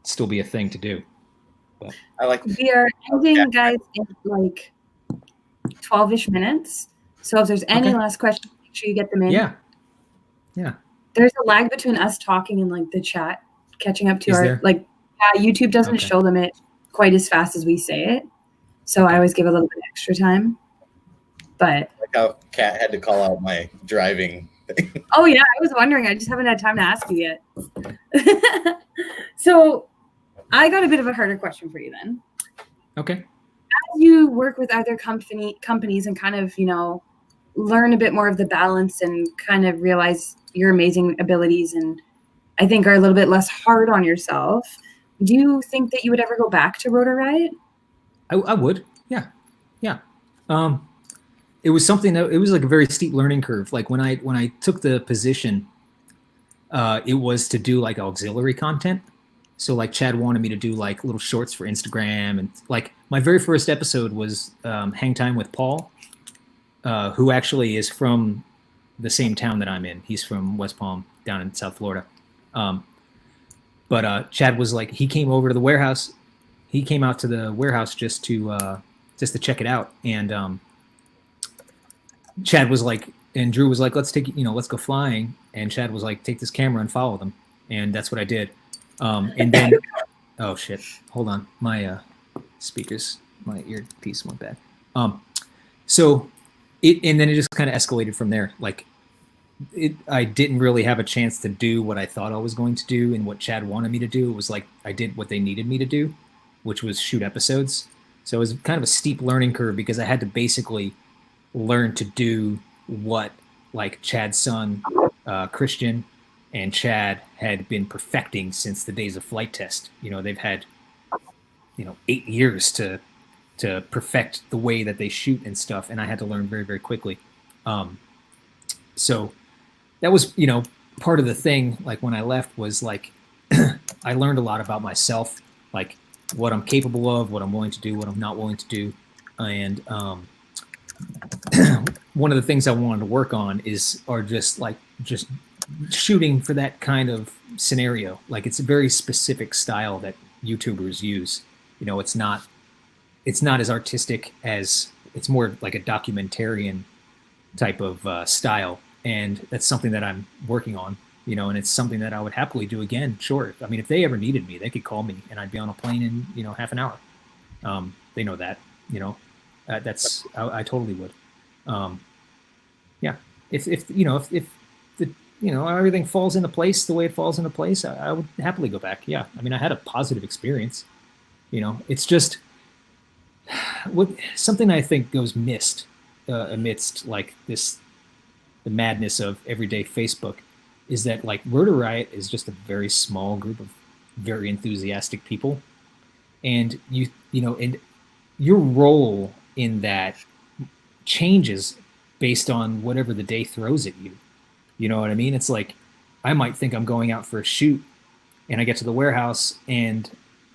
C: still be a thing to do. But
B: I like.
A: We are ending, guys, in like 12-ish minutes. So if there's any last questions, make sure you get them in.
C: Yeah.
A: There's a lag between us talking and like the chat catching up to YouTube doesn't show them it quite as fast as we say it. So I always give a little bit extra time. But
B: like how Kat had to call out my driving thing.
A: Oh yeah, I was wondering. I just haven't had time to ask you yet. So I got a bit of a harder question for you then.
C: Okay.
A: As you work with other companies and kind of, you know, learn a bit more of the balance and kind of realize your amazing abilities and I think are a little bit less hard on yourself, do you think that you would ever go back to Rotor Riot?
C: I would. Yeah. It was something that it was like a very steep learning curve. Like when I took the position, it was to do like auxiliary content. So like Chad wanted me to do like little shorts for Instagram, and like my very first episode was Hang Time with Paul, who actually is from the same town that I'm in. He's from West Palm down in South Florida. But Chad was like, he came over to the warehouse. He came out to the warehouse just to check it out. And Chad was like, and Drew was like, let's go flying. And Chad was like, take this camera and follow them. And that's what I did. And then, oh shit, hold on. My speakers, my earpiece went bad. And then it just kind of escalated from there. Like I didn't really have a chance to do what I thought I was going to do and what Chad wanted me to do. It was like, I did what they needed me to do, which was shoot episodes. So it was kind of a steep learning curve because I had to basically learn to do what like Chad's son, Christian, and Chad had been perfecting since the days of Flight Test. You know, they've had, 8 years to perfect the way that they shoot and stuff. And I had to learn very, very quickly. So that was, part of the thing, like when I left was like, I learned a lot about myself, like what I'm capable of, what I'm willing to do, what I'm not willing to do. And one of the things I wanted to work on is just shooting for that kind of scenario. Like it's a very specific style that YouTubers use. it's not as artistic as, it's more like a documentarian type of style, and that's something that I'm working on. And it's something that I would happily do again. Sure, I mean, if they ever needed me, they could call me, and I'd be on a plane in half an hour. They know that. That's I totally would. Yeah, if the everything falls into place the way it falls into place, I would happily go back. Yeah, I mean, I had a positive experience. It's just something I think goes missed amidst like the madness of everyday Facebook, is that like Rotor Riot is just a very small group of very enthusiastic people, and and your role in that changes based on whatever the day throws at you. You know what I mean? It's like I might think I'm going out for a shoot, and I get to the warehouse and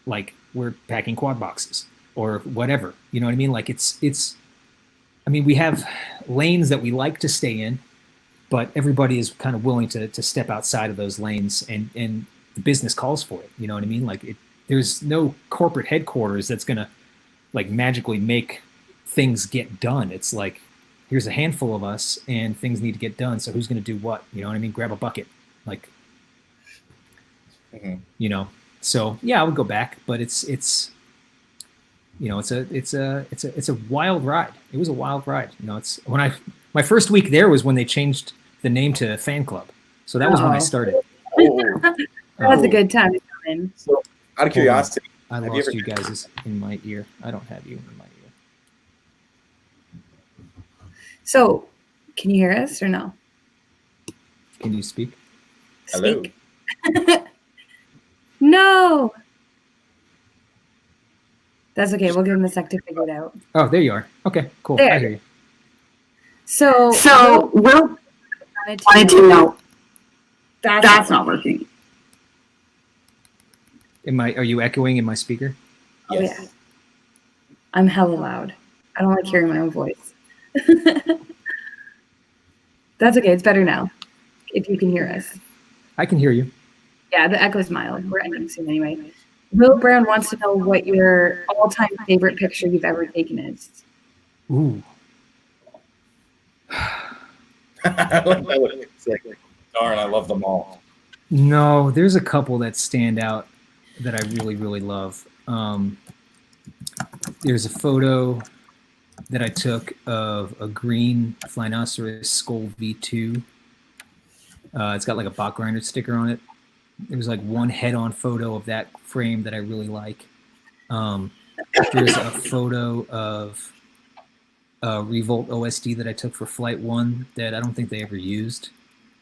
C: like we're packing quad boxes or whatever. You know what I mean? Like it's I mean, we have lanes that we like to stay in, but everybody is kind of willing to step outside of those lanes, and the business calls for it. You know what I mean? Like there's no corporate headquarters that's going to like magically make things get done. It's like, here's a handful of us and things need to get done. So who's going to do what? You know what I mean? Grab a bucket. Like, so yeah, I would go back, but it's a wild ride. It was a wild ride. It's when my first week there was when they changed the name to Fan Club. So that was when I started.
A: That was a good time to come in.
B: So, out of curiosity,
C: I lost you guys in my ear. I don't have you in my ear.
A: So, can you hear us or no?
C: Can you speak?
B: Hello.
A: No. That's okay. We'll give him a sec to figure it out.
C: Oh, there you are. Okay, cool.
A: There.
C: I hear you.
A: So Will wanted to know. That's not working.
C: Are you echoing in my speaker?
B: Yes.
A: Oh, yeah. I'm hella loud. I don't like hearing my own voice. That's okay. It's better now. If you can hear us.
C: I can hear you.
A: Yeah, the echo's mild. We're ending soon anyway. Will Brown wants to know what your all-time favorite picture you've ever taken is.
C: Ooh.
B: It's like, darn, I love them all.
C: No, there's a couple that stand out that I really, really love. There's a photo that I took of a green Flinoceros Skull V2. It's got like a bot grinder sticker on it. There was like one head-on photo of that frame that I really like. There's a photo of a Revolt OSD that I took for Flight 1 that I don't think they ever used,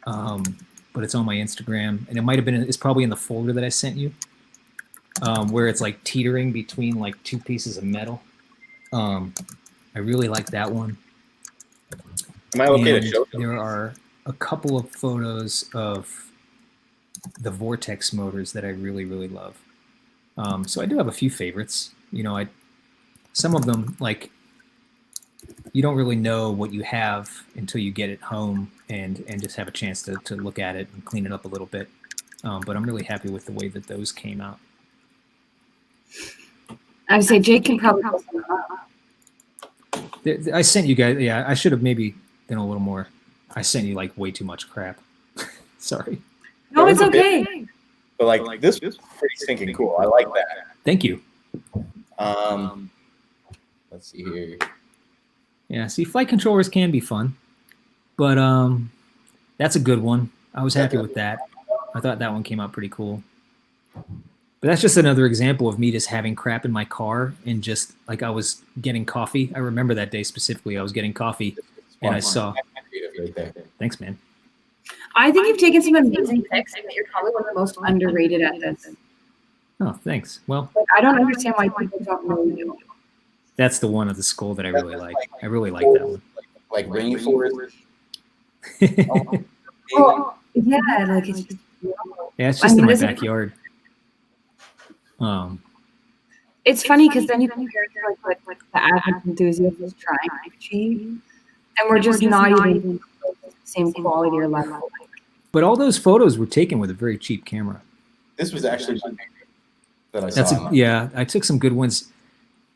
C: but it's on my Instagram, and it's probably in the folder that I sent you, where it's like teetering between like two pieces of metal. I really like that one.
B: Am I okay to show them?
C: There are a couple of photos of the Vortex motors that I really, really love. So I do have a few favorites. Some of them, like, you don't really know what you have until you get it home and just have a chance to look at it and clean it up a little bit. But I'm really happy with the way that those came out.
A: I would say Jake can probably post them up.
C: I sent you guys, yeah, I should have maybe done a little more. I sent you like way too much crap. Sorry.
A: No, it's okay.
B: But like this was pretty stinking cool. I like that.
C: Thank you.
B: Let's see here.
C: Yeah, see, flight controllers can be fun, but that's a good one. I was happy with that. I thought that one came out pretty cool. But that's just another example of me just having crap in my car and just like I was getting coffee. I remember that day specifically. I was getting coffee and I saw. Thanks, man.
A: I think you've taken some amazing pics, and that you're probably one of the most underrated at this.
C: Oh, thanks. Well,
A: like, I don't understand why people don't know you.
C: That's the one of the skull that I really like. I really like that one.
B: Like rainforest.
A: Oh, yeah, like it's just,
C: yeah, it's just in my backyard.
A: It's funny because then you compare it to like what the average enthusiast is trying to achieve, and we're just not even the same quality or level.
C: But all those photos were taken with a very cheap camera.
B: This was actually my favorite. that I saw.
C: Yeah, I took some good ones.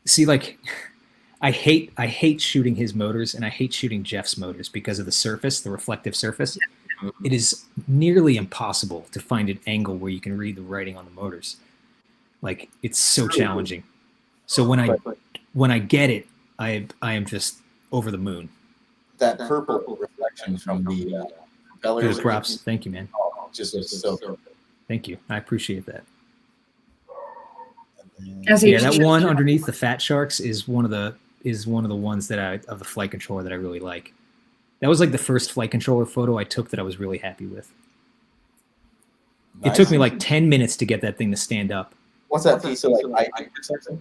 C: See, like, I hate shooting his motors, and I hate shooting Jeff's motors because of the surface, the reflective surface. It is nearly impossible to find an angle where you can read the writing on the motors. Like, it's so challenging. So when I get it, I am just over the moon.
B: That purple reflection from the propellers.
C: Props. Thank you, man.
B: Just so good.
C: Thank you. I appreciate that.
A: Yeah,
C: that one underneath the Fat Sharks is one of the ones that of the flight controller that I really like. That was like the first flight controller photo I took that I was really happy with. Nice. It took me like 10 minutes to get that thing to stand up.
B: What's that piece of like something?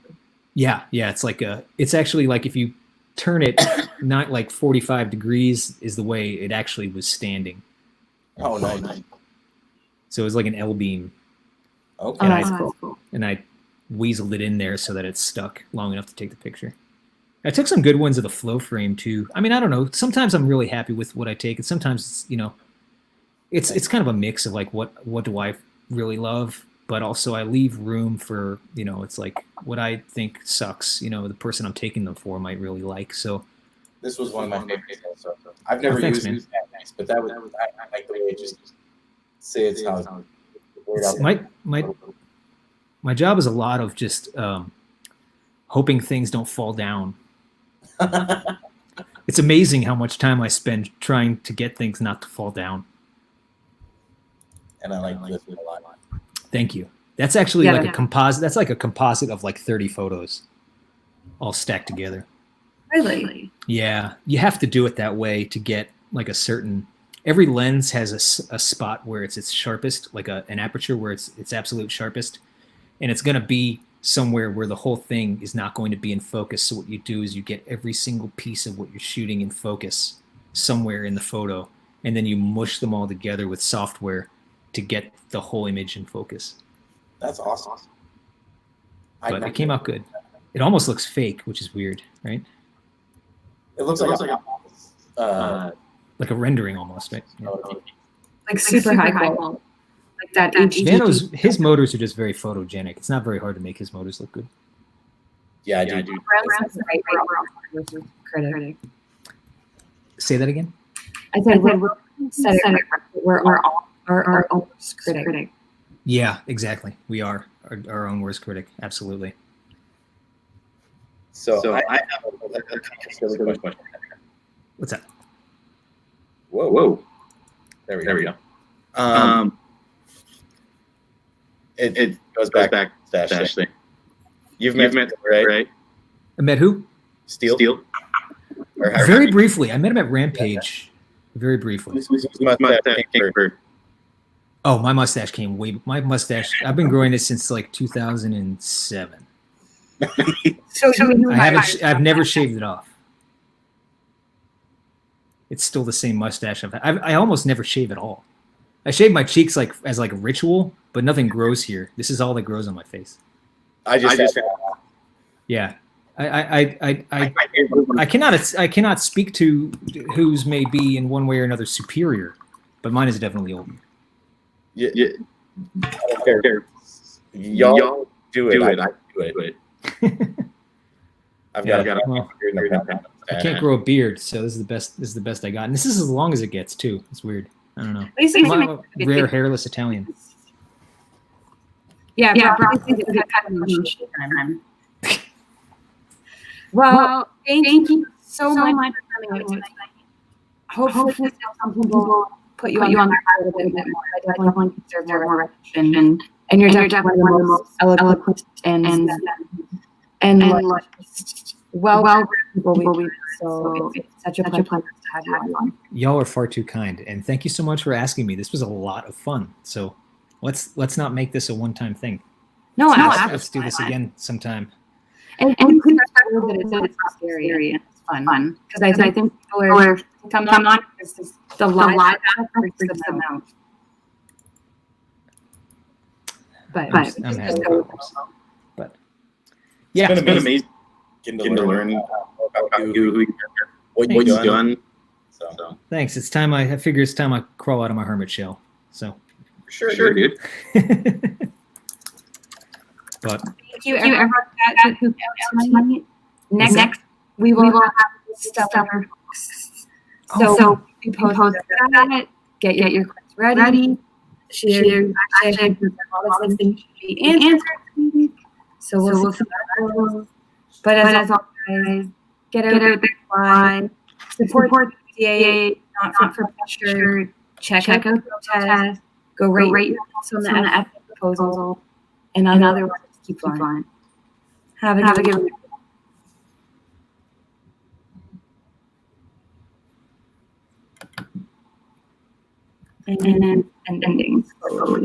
C: Yeah. It's actually like if you turn it not like 45 degrees is the way it actually was standing.
B: Oh, nice.
C: So it was like an L beam.
B: Okay.
C: And I weaseled it in there so that it stuck long enough to take the picture. I took some good ones of the flow frame too. I mean, I don't know. Sometimes I'm really happy with what I take, and sometimes it's kind of a mix of like what do I really love, but also I leave room for it's like what I think sucks. The person I'm taking them for might really like. So
B: this was one of my favorites. Also. I've never used it, but that was I like the way it just says how.
C: My job is a lot of just hoping things don't fall down. It's amazing how much time I spend trying to get things not to fall down.
B: And I like this a lot.
C: Thank you. That's actually a composite. That's like a composite of like 30 photos all stacked together.
A: Really?
C: Yeah. You have to do it that way to get like a certain... Every lens has a spot where it's its sharpest, like an aperture where it's absolute sharpest. And it's going to be somewhere where the whole thing is not going to be in focus. So what you do is you get every single piece of what you're shooting in focus somewhere in the photo, and then you mush them all together with software to get the whole image in focus.
B: That's awesome.
C: But it came out good. It almost looks fake, which is weird, right?
B: It looks like
C: a rendering almost, right? Yeah.
A: Like super high quality. Like that
C: Vano's, his motors are just very photogenic. It's not very hard to make his motors look good.
B: Yeah, I do.
A: Critic.
C: Say that again?
A: I said we're our own critic.
C: Yeah, exactly. We are our own worst critic. Absolutely.
B: So I have a really good question.
C: What's that?
B: Whoa. There we go. It goes back to Stash thing. You've met right?
C: I met who?
B: Steel?
C: Very briefly. I met him at Rampage. Very briefly. Oh, my mustache came my mustache. I've been growing it since like 2007. I've never shaved it off. It's still the same mustache I've had. I almost never shave at all. I shave my cheeks as a ritual, but nothing grows here. This is all that grows on my face. Yeah. I cannot speak to whose may be in one way or another superior, but mine is definitely older.
B: Yeah. Y'all do it. I do it.
C: I can't grow a beard, so this is the best I got. And this is as long as it gets too. It's weird. I don't know. I'm a rare hairless Italian.
A: Yeah. Well, thank you so much for coming out tonight. Hopefully some people put you on the map a little bit more. I definitely deserve more recognition. And you're definitely one of the most eloquent and well people we've so it's such a pleasure to have you on.
C: Y'all are far too kind, and thank you so much for asking me. This was a lot of fun. So let's not make this a one-time thing. Let's do this again sometime.
A: And please remember that it's not scary. It's fun because I think people are come on because the live aspect freaks them out. But
C: I'm happy. But yeah,
B: it's been amazing getting to learn about you, what you've done. So
C: thanks. It's time. I figure it's time I crawl out of my hermit shell. So
B: sure, dude.
C: But
A: thank you everyone who came out tonight. Next, we will have stellar books. So we post that. Get your questions ready. Share actually a lot of things to be answered this week. So we'll see how that goes. But as always, get out there, fly, support CA, not for pressure. Check out the protest. Go rate your thoughts on the ethics proposal. And otherwise, keep flying. Have a good week. And then ending slowly.